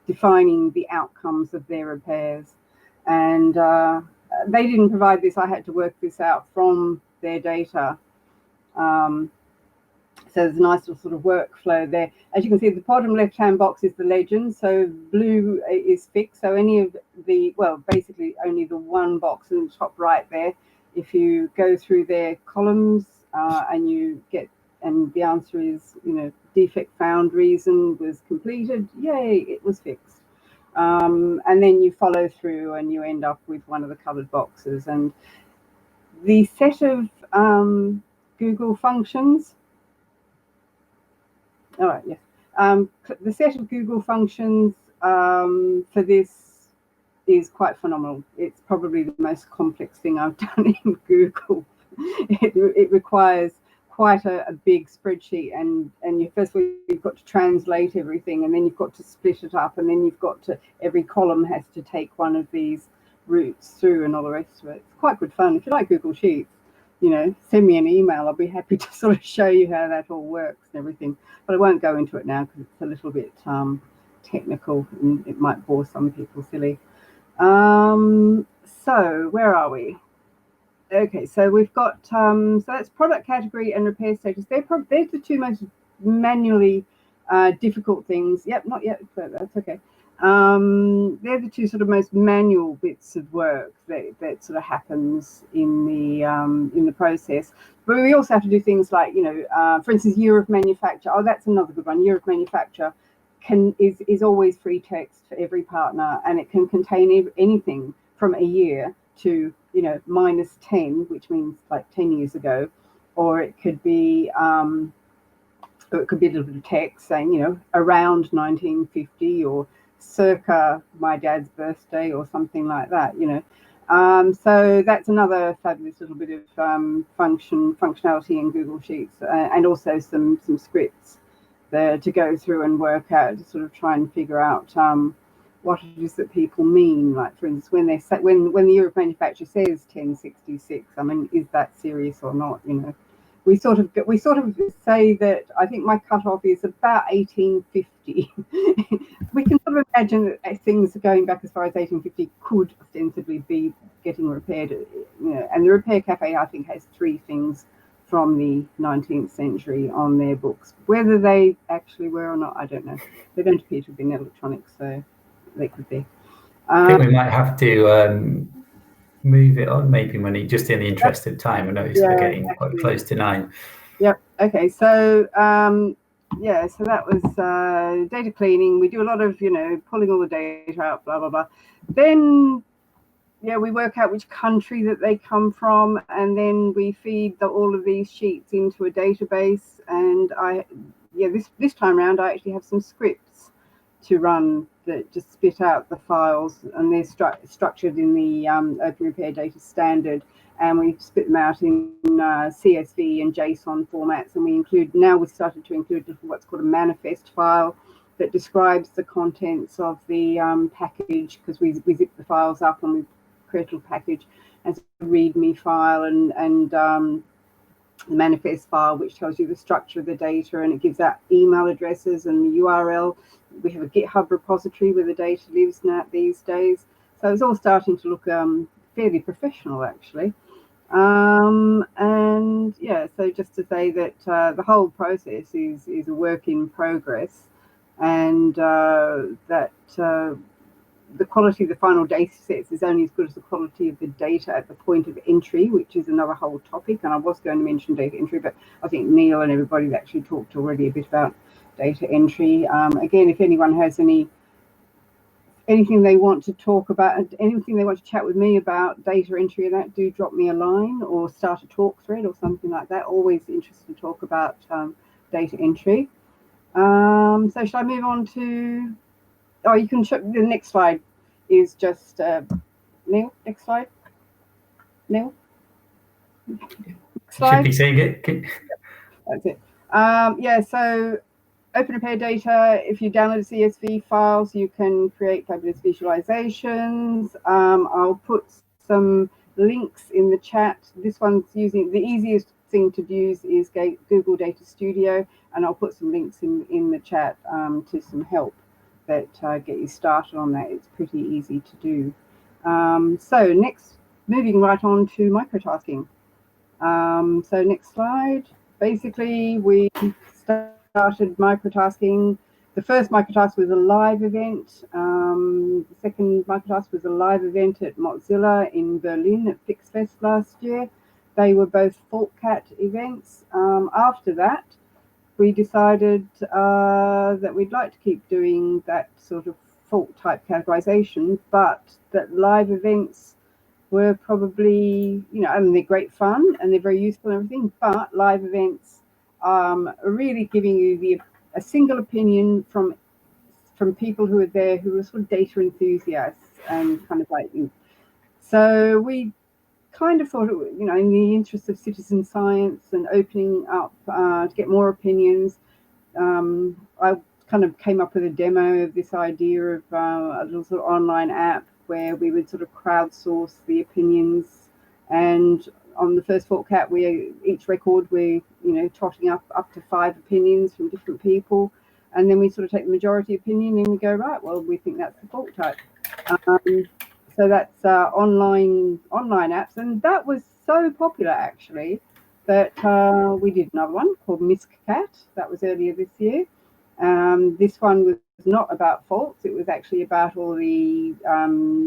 defining the outcomes of their repairs. And they didn't provide this. I had to work this out from their data. So there's a nice little sort of workflow there. As you can see, the bottom left-hand box is the legend. So blue is fixed. So any of the, well, basically only the one box in the top right there. If you go through their columns and you get, and the answer is, you know, defect found, reason was completed, yay, it was fixed. And then you follow through and you end up with one of the covered boxes. And the set of Google functions, all right, yes. The set of Google functions for this is quite phenomenal. It's probably the most complex thing I've done in Google. It requires quite a big spreadsheet, and you first of all, you've got to translate everything, and then you've got to split it up, and then you've got to, every column has to take one of these routes through and all the rest of it. It's quite good fun. If you like Google Sheets, you know, send me an email. I'll be happy to sort of show you how that all works and everything. But I won't go into it now because it's a little bit technical and it might bore some people silly. So where are we? Okay, so we've got, so that's product category and repair status. They're the two most manually difficult things. Yep, not yet, but that's okay. They're the two sort of most manual bits of work that sort of happens in the process. But we also have to do things like, you know, for instance, year of manufacture. Oh, that's another good one. Year of manufacture is always free text for every partner, and it can contain anything from a year to, you know, -10, which means like 10 years ago, or it could be a little bit of text saying, you know, around 1950 or circa my dad's birthday or something like that, you know. So that's another fabulous little bit of functionality in Google Sheets, and also some scripts there to go through and work out, to sort of try and figure out what it is that people mean. Like, for instance, when they say, when the year of manufacture says 1066, I mean, is that serious or not? You know, we sort of say that I think my cutoff is about 1850. We can sort of imagine that things going back as far as 1850 could ostensibly be getting repaired, you know. And the Repair Cafe, I think, has 3 things from the 19th century on their books. Whether they actually were or not, I don't know. They don't appear to have been electronic, so they could be. I think we might have to move it on, maybe, Monique, just in the interest of time. I noticed we're getting quite close to 9. Yep. Okay. So yeah. So that was data cleaning. We do a lot of, you know, pulling all the data out, blah blah blah. Then yeah, we work out which country that they come from, and then we feed all of these sheets into a database. And this time around, I actually have some scripts to run that just spit out the files, and they're structured in the Open Repair Data Standard, and we spit them out in CSV and JSON formats. And we've started to include what's called a manifest file that describes the contents of the package, because we zip the files up and we create a little package as a README file, and the manifest file, which tells you the structure of the data, and it gives out email addresses and the URL. We have a GitHub repository where the data lives now these days. So it's all starting to look fairly professional, actually. And yeah, so just to say that the whole process is a work in progress, and that the quality of the final data sets is only as good as the quality of the data at the point of entry, which is another whole topic. And I was going to mention data entry, but I think Neil and everybody's actually talked already a bit about data entry. Again, if anyone has anything they want to talk about, anything they want to chat with me about data entry, and that, do drop me a line or start a talk thread or something like that. Always interested to talk about data entry. So shall I move on to, oh, you can show, the next slide is just Neil, next slide. Neil, next slide. Should be seeing it. That's it. Yeah, so Open Repair Data, if you download CSV files, you can create fabulous visualizations. I'll put some links in the chat. This one's using, the easiest thing to use is Google Data Studio, and I'll put some links in the chat to some help that get you started on that. It's pretty easy to do. So next, moving right on to microtasking. So next slide. Basically, we started microtasking. The first microtask was a live event. The second microtask was a live event at Mozilla in Berlin at Fixfest last year. They were both FaultCat events. After that, we decided that we'd like to keep doing that sort of fault type categorization, but that live events were probably, you know, I mean, they're great fun and they're very useful and everything, but live events are really giving you a single opinion from people who are there, who are sort of data enthusiasts and kind of like you. So we kind of thought, you know, in the interest of citizen science and opening up to get more opinions, I kind of came up with a demo of this idea of a little sort of online app where we would sort of crowdsource the opinions. And on the first FaultCat, each record we're, you know, trotting up to 5 opinions from different people, and then we sort of take the majority opinion and we go, right, well, we think that's the fault type. So that's online apps, and that was so popular actually that we did another one called MISCCAT. That was earlier this year. This one was not about faults. It was actually about all the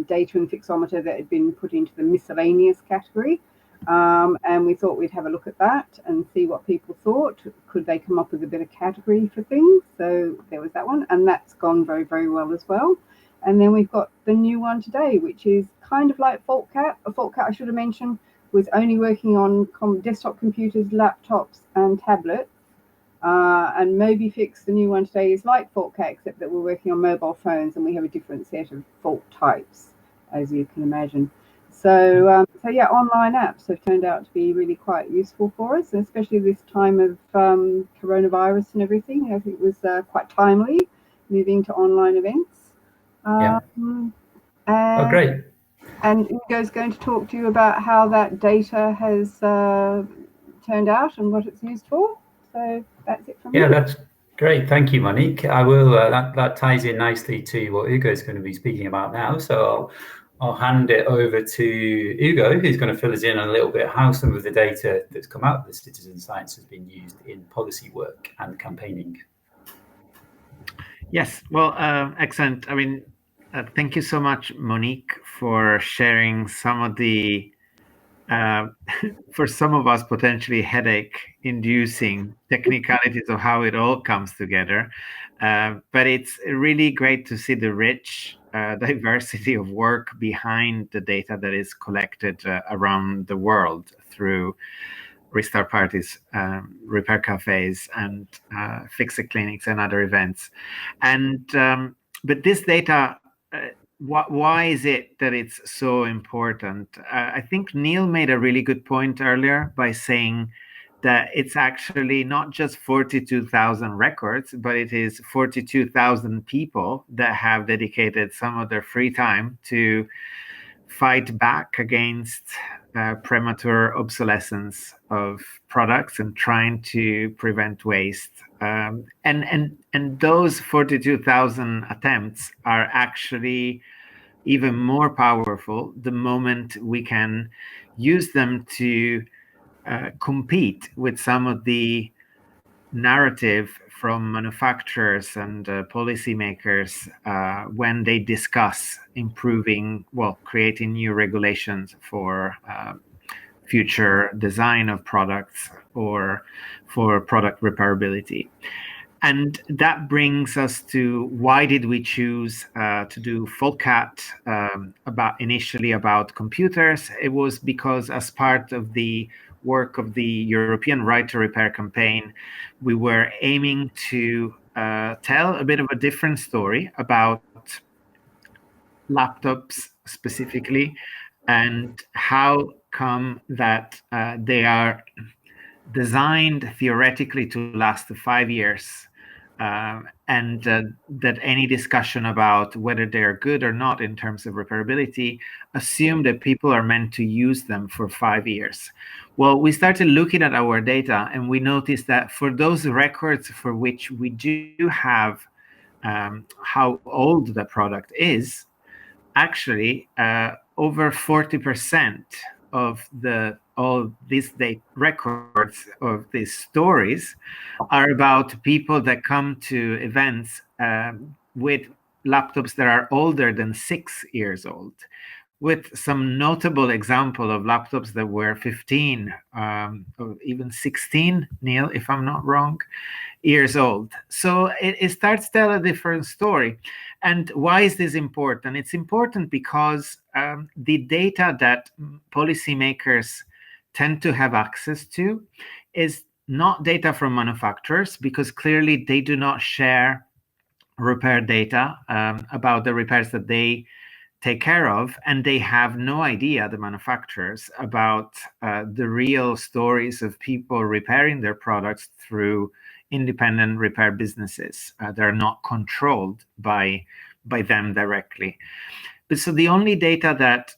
data and fixometer that had been put into the miscellaneous category. And we thought we'd have a look at that and see what people thought. Could they come up with a better category for things? So there was that one, and that's gone very, very well as well. And then we've got the new one today, which is kind of like FaultCat. A FaultCat, I should have mentioned, was only working on desktop computers, laptops, and tablets. And MobiFix, the new one today, is like FaultCat, except that we're working on mobile phones and we have a different set of fault types, as you can imagine. So yeah, online apps have turned out to be really quite useful for us, and especially this time of coronavirus and everything. I think it was quite timely moving to online events. Great. And Ugo's going to talk to you about how that data has turned out and what it's used for. So that's it from me. Yeah, that's great. Thank you, Monique. I will. That ties in nicely to what Ugo is going to be speaking about now. So I'll hand it over to Ugo, who's going to fill us in on a little bit how some of the data that's come out of the citizen science has been used in policy work and campaigning. Yes, well, excellent. I mean, thank you so much, Monique, for sharing some of the, for some of us, potentially headache-inducing technicalities of how it all comes together. But it's really great to see the rich diversity of work behind the data that is collected around the world through restart parties, repair cafes, and fix-it clinics and other events. And but this data, why is it that it's so important? I think Neil made a really good point earlier by saying that it's actually not just 42,000 records, but it is 42,000 people that have dedicated some of their free time to fight back against premature obsolescence of products and trying to prevent waste. And those 42,000 attempts are actually even more powerful the moment we can use them to compete with some of the narrative from manufacturers and policymakers when they discuss improving, well, creating new regulations for future design of products or for product repairability. And that brings us to why did we choose to do FaultCat initially about computers? It was because as part of the work of the European Right to Repair campaign, we were aiming to tell a bit of a different story about laptops specifically and how come that they are designed theoretically to last 5 years, and that any discussion about whether they're good or not in terms of repairability assume that people are meant to use them for 5 years. Well, we started looking at our data and we noticed that for those records for which we do have how old the product is, actually over 40% of all these records of these stories are about people that come to events with laptops that are older than 6 years old, with some notable example of laptops that were 15 or even 16, Neil, if I'm not wrong, years old. So it starts to tell a different story. And why is this important? It's important because the data that policymakers tend to have access to is not data from manufacturers, because clearly they do not share repair data about the repairs that they take care of, and they have no idea, the manufacturers, about the real stories of people repairing their products through independent repair businesses. They're not controlled by them directly. But so the only data that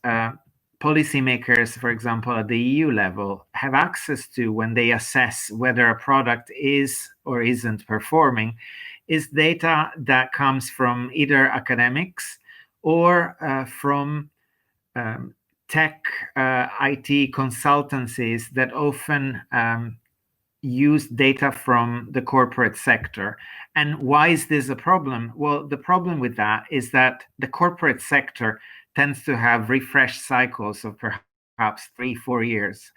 policymakers, for example, at the EU level, have access to when they assess whether a product is or isn't performing is data that comes from either academics or from tech IT consultancies that often use data from the corporate sector. And why is this a problem? Well, the problem with that is that the corporate sector tends to have refresh cycles of perhaps 3-4 years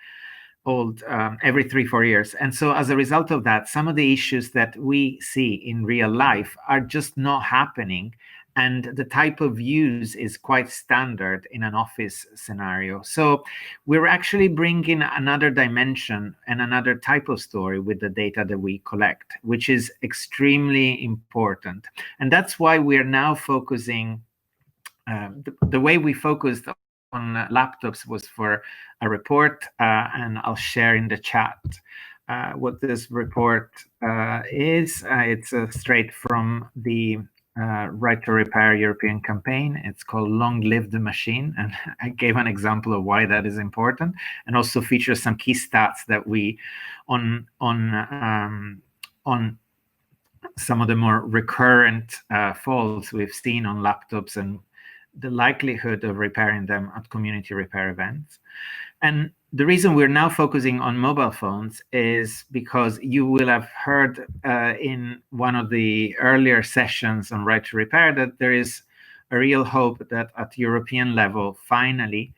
old, every 3-4 years. And so as a result of that, some of the issues that we see in real life are just not happening. And the type of use is quite standard in an office scenario. So we're actually bringing another dimension and another type of story with the data that we collect, which is extremely important. And that's why we're now focusing, the way we focused on laptops was for a report, and I'll share in the chat what this report is. It's straight from the Right to Repair European campaign. It's called Long Live the Machine, and I gave an example of why that is important, and also features some key stats that we on some of the more recurrent faults we've seen on laptops and the likelihood of repairing them at community repair events. And the reason we're now focusing on mobile phones is because you will have heard in one of the earlier sessions on Right to Repair that there is a real hope that at European level, finally,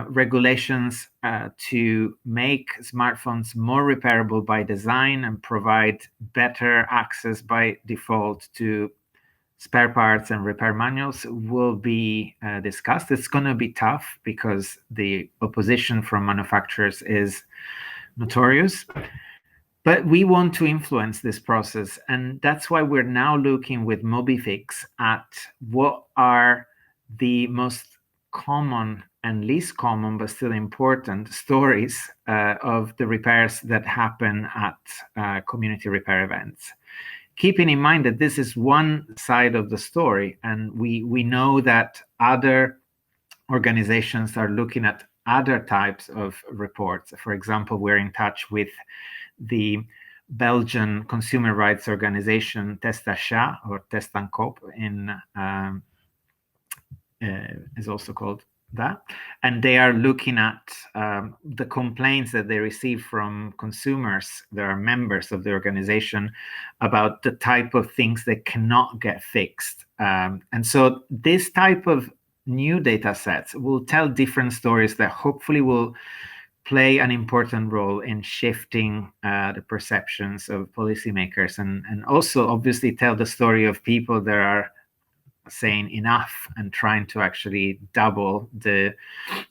regulations to make smartphones more repairable by design and provide better access by default to spare parts and repair manuals will be discussed. It's going to be tough because the opposition from manufacturers is notorious. But we want to influence this process. And that's why we're now looking with MobiFix at what are the most common and least common, but still important stories of the repairs that happen at community repair events. Keeping in mind that this is one side of the story, and we know that other organizations are looking at other types of reports. For example, we're in touch with the Belgian consumer rights organization Testachat, or Testankoop is also called that, and they are looking at the complaints that they receive from consumers that are members of the organization about the type of things that cannot get fixed. And so this type of new data sets will tell different stories that hopefully will play an important role in shifting the perceptions of policymakers, and also obviously tell the story of people that are saying enough and trying to actually double the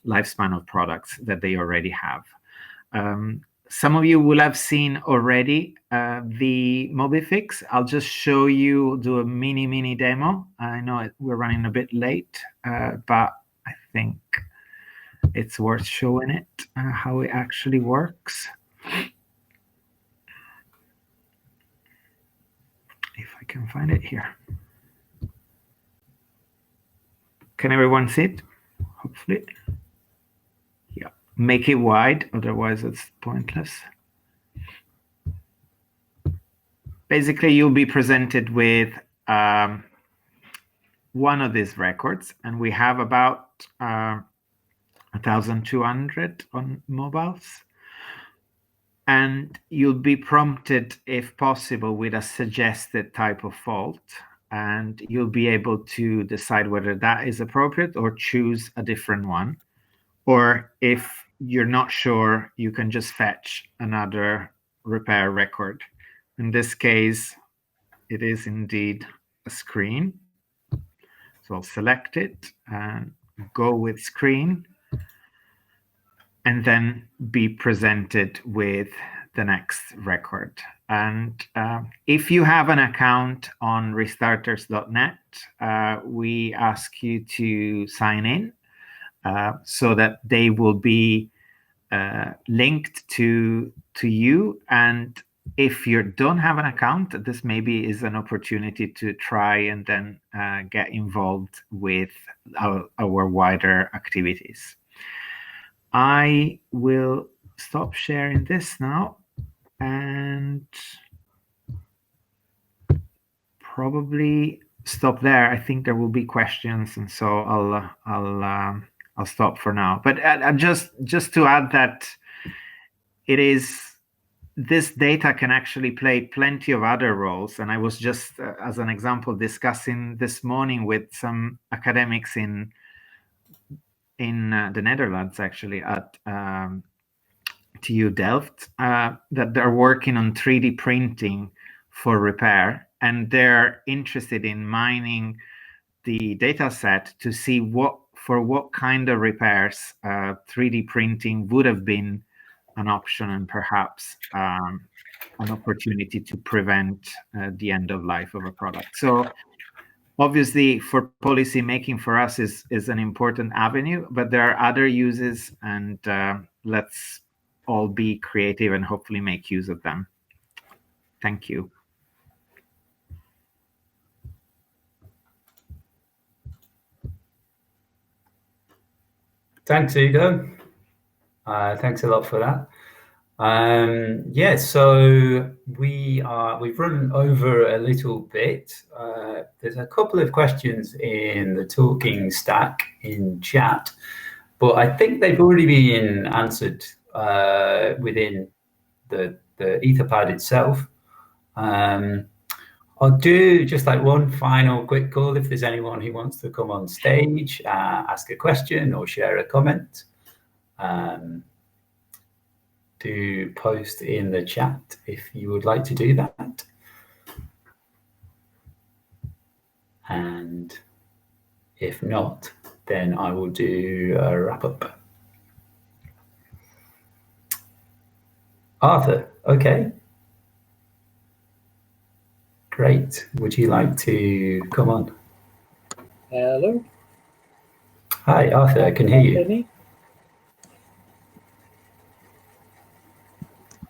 lifespan of products that they already have. Some of you will have seen already the MobiFix. I'll just show you, do a mini demo. I know we're running a bit late, but I think it's worth showing it, how it actually works. If I can find it here. Can everyone see it? Hopefully. Yeah, make it wide, otherwise it's pointless. Basically, you'll be presented with one of these records, and we have about 1,200 on mobiles. And you'll be prompted, if possible, with a suggested type of fault. And you'll be able to decide whether that is appropriate or choose a different one. Or if you're not sure, you can just fetch another repair record. In this case, it is indeed a screen. So I'll select it and go with screen, and then be presented with the next record. And if you have an account on restarters.net, we ask you to sign in so that they will be linked to you. And if you don't have an account, this maybe is an opportunity to try and then get involved with our wider activities. I will stop sharing this now and probably stop there. I think there will be questions, and so I'll stop for now. But just to add that it is this data can actually play plenty of other roles. And I was just, as an example, discussing this morning with some academics in the Netherlands, actually, at TU Delft, that they're working on 3D printing for repair, and they're interested in mining the data set to see for what kind of repairs 3D printing would have been an option, and perhaps an opportunity to prevent the end of life of a product. So obviously, for policy making, for us is an important avenue, but there are other uses, and let's all be creative and hopefully make use of them. Thank you. Thanks, Ugo. Thanks a lot for that. Yeah, so we've run over a little bit. There's a couple of questions in the talking stack in chat, but I think they've already been answered within the Etherpad itself. I'll do just like one final quick call if there's anyone who wants to come on stage, ask a question or share a comment. Do post in the chat if you would like to do that. And if not, then I will do a wrap up. Arthur, okay. Great. Would you like to come on? Hello. Hi, Arthur, I can hear you. Hear me?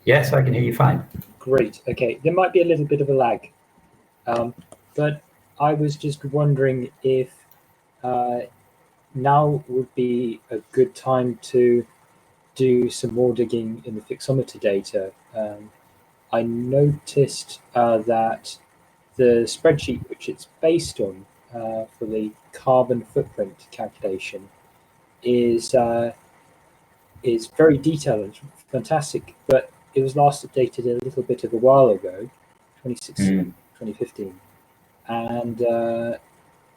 Yes, I can hear you fine. Great. Okay, there might be a little bit of a lag, but I was just wondering if now would be a good time to do some more digging in the fixometer data. I noticed that the spreadsheet which it's based on for the carbon footprint calculation is very detailed and fantastic, but it was last updated a little bit of a while ago, 2016, 2015. And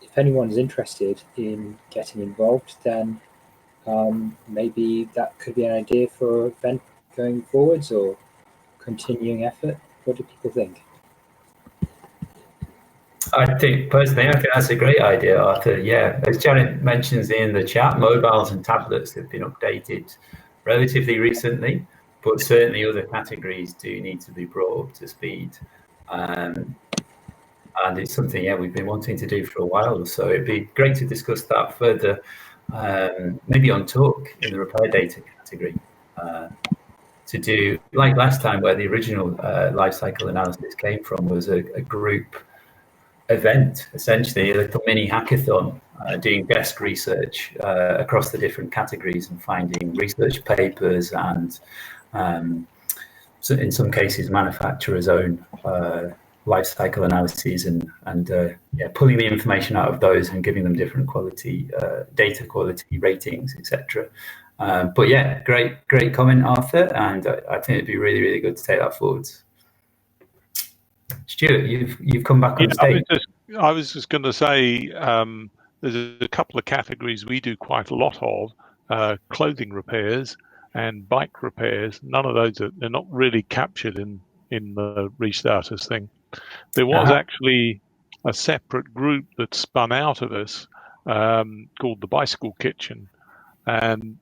if anyone's interested in getting involved, then maybe that could be an idea for an event going forwards or continuing effort. What do people think? I think that's a great idea, Arthur. Yeah, as Janet mentions in the chat, mobiles and tablets have been updated relatively recently, but certainly other categories do need to be brought up to speed. And it's something, we've been wanting to do for a while. So it'd be great to discuss that further, maybe on talk in the repair data category. To do like last time, where the original life cycle analysis came from was a group event, essentially a little mini hackathon, doing desk research across the different categories and finding research papers and so in some cases manufacturers' own life cycle analyses and pulling the information out of those and giving them different quality data quality ratings, etc. But yeah, great comment, Arthur, and I think it'd be really good to take that forwards. Stuart, you've come back on stage. I was just going to say there's a couple of categories we do quite a lot of, clothing repairs and bike repairs. None of those they're not really captured in the Restarters thing. There was actually a separate group that spun out of us called the Bicycle Kitchen, and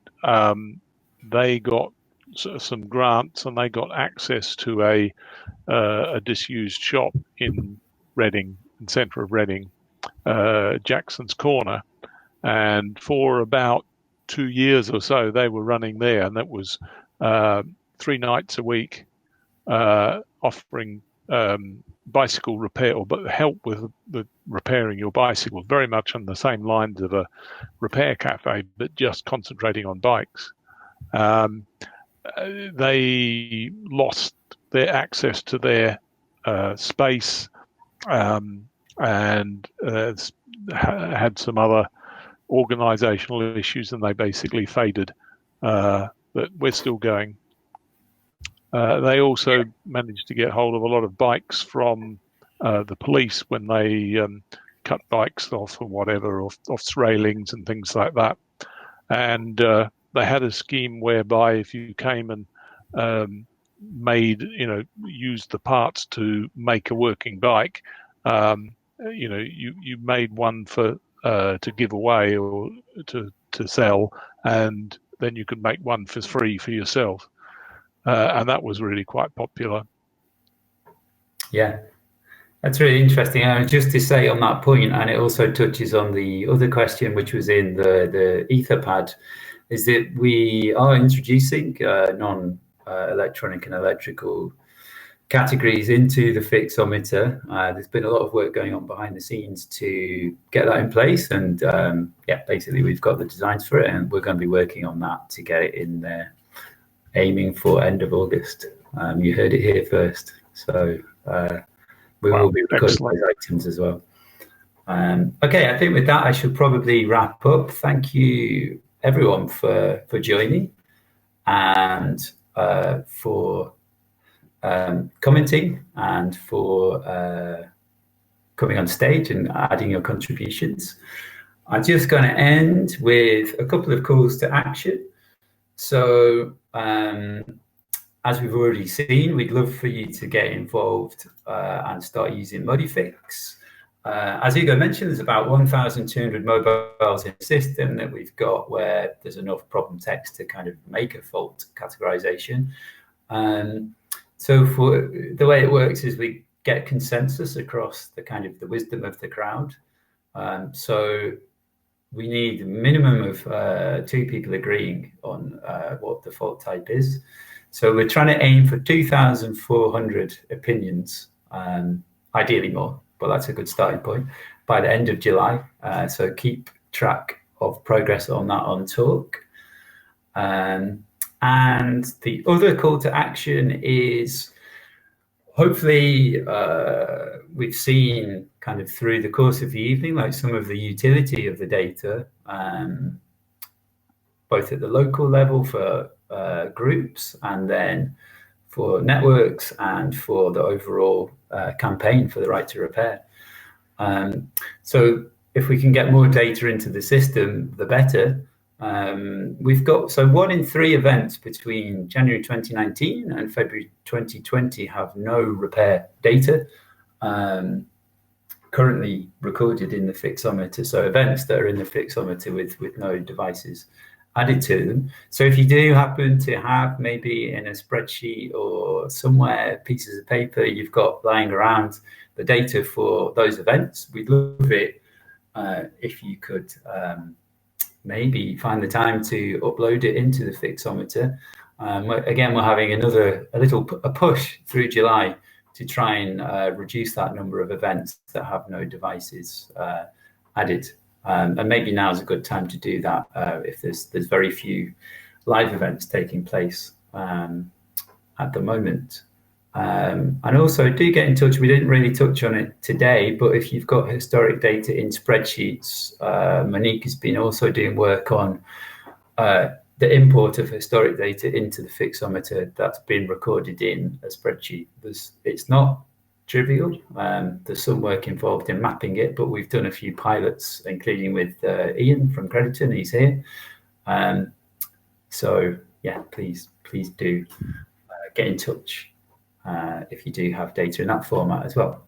they got some grants and they got access to a disused shop in Reading, in centre of Reading, Jackson's Corner, and for about 2 years or so they were running there, and that was 3 nights a week, offering bicycle repair or help with the repairing your bicycle, very much on the same lines of a repair cafe, but just concentrating on bikes. They lost their access to their space and had some other organizational issues, and they basically faded. But we're still going. They also managed to get hold of a lot of bikes from the police when they cut bikes off or whatever, off railings and things like that. And they had a scheme whereby if you came and used the parts to make a working bike, you made one for to give away or to sell, and then you could make one for free for yourself. And that was really quite popular. Yeah, that's really interesting. And just to say on that point, and it also touches on the other question which was in the Etherpad, is that we are introducing non-electronic and electrical categories into the Fixometer. There's been a lot of work going on behind the scenes to get that in place, and basically we've got the designs for it, and we're going to be working on that to get it in there, aiming for end of August. You heard it here first, so we will be recording those items as well. Okay, I think with that I should probably wrap up. Thank you everyone for joining and for commenting and for coming on stage and adding your contributions. I'm just going to end with a couple of calls to action. So as we've already seen, we'd love for you to get involved and start using Modifix. As Hugo mentioned, there's about 1,200 mobiles in the system that we've got where there's enough problem text to kind of make a fault categorization. So for the way it works is we get consensus across the kind of the wisdom of the crowd. So we need a minimum of 2 people agreeing on what the fault type is. So we're trying to aim for 2,400 opinions, ideally more, but that's a good starting point, by the end of July. So keep track of progress on that on Talk. And the other call to action is, hopefully we've seen kind of through the course of the evening, like some of the utility of the data, both at the local level for groups and then for networks and for the overall campaign for the right to repair. So if we can get more data into the system, the better. We've got 1 in 3 events between January 2019 and February 2020 have no repair data currently recorded in the Fixometer. So events that are in the Fixometer with no devices added to them. So if you do happen to have maybe in a spreadsheet or somewhere pieces of paper you've got lying around the data for those events, we'd love it if you could maybe find the time to upload it into the Fixometer. Again, we're having a push through July to try and reduce that number of events that have no devices added. And maybe now is a good time to do that if there's very few live events taking place at the moment. And also do get in touch. We didn't really touch on it today, but if you've got historic data in spreadsheets, Monique has been also doing work on the import of historic data into the Fixometer that's been recorded in a spreadsheet. It's not trivial. There's some work involved in mapping it, but we've done a few pilots, including with Ian from Crediton. He's here. So yeah, please do get in touch if you do have data in that format as well.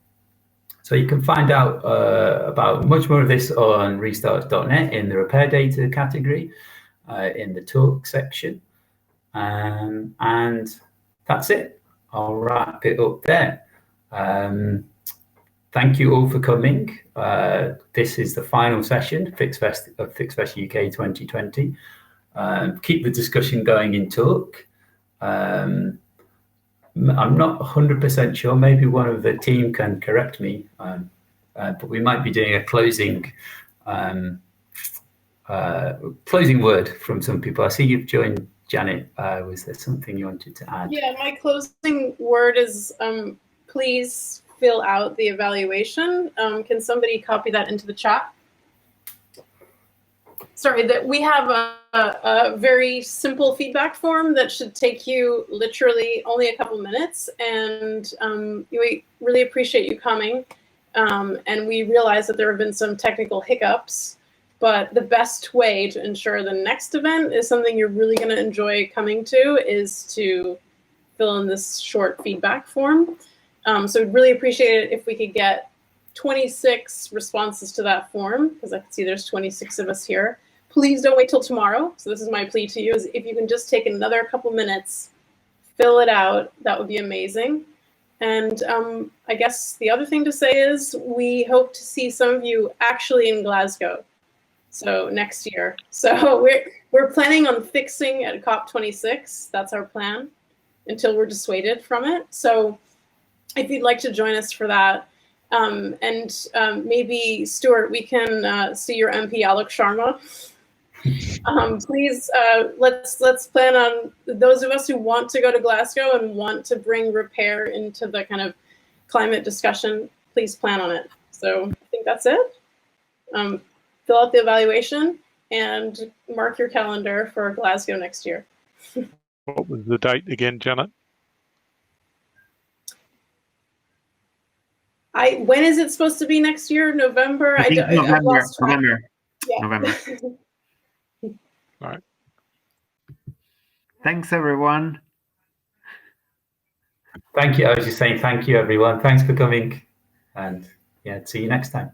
So you can find out about much more of this on restarts.net in the repair data category in the talk section. And that's it. I'll wrap it up there. Thank you all for coming. This is the final session of Fixfest UK 2020. Keep the discussion going in talk. I'm not 100% sure, maybe one of the team can correct me, but we might be doing a closing word from some people. I see you've joined, Janet. Was there something you wanted to add? Yeah, my closing word is please fill out the evaluation. Can somebody copy that into the chat? sorry, that we have a very simple feedback form that should take you literally only a couple minutes. And we really appreciate you coming. And we realize that there have been some technical hiccups, but the best way to ensure the next event is something you're really going to enjoy coming to is to fill in this short feedback form. So we'd really appreciate it if we could get 26 responses to that form, because I can see there's 26 of us here. Please don't wait till tomorrow. So this is my plea to you, is if you can just take another couple minutes, fill it out, that would be amazing. And I guess the other thing to say is we hope to see some of you actually in Glasgow. So next year. So we're planning on fixing at COP26. That's our plan until we're dissuaded from it. So if you'd like to join us for that, and maybe Stuart, we can see your MP Alok Sharma. Please, let's plan on those of us who want to go to Glasgow and want to bring repair into the kind of climate discussion. Please plan on it. So I think that's it. Fill out the evaluation and mark your calendar for Glasgow next year. What was the date again, Janet? When is it supposed to be next year? November? I think November. Yeah. November. All right. Thanks, everyone. Thank you. I was just saying thank you, everyone. Thanks for coming. And yeah, see you next time.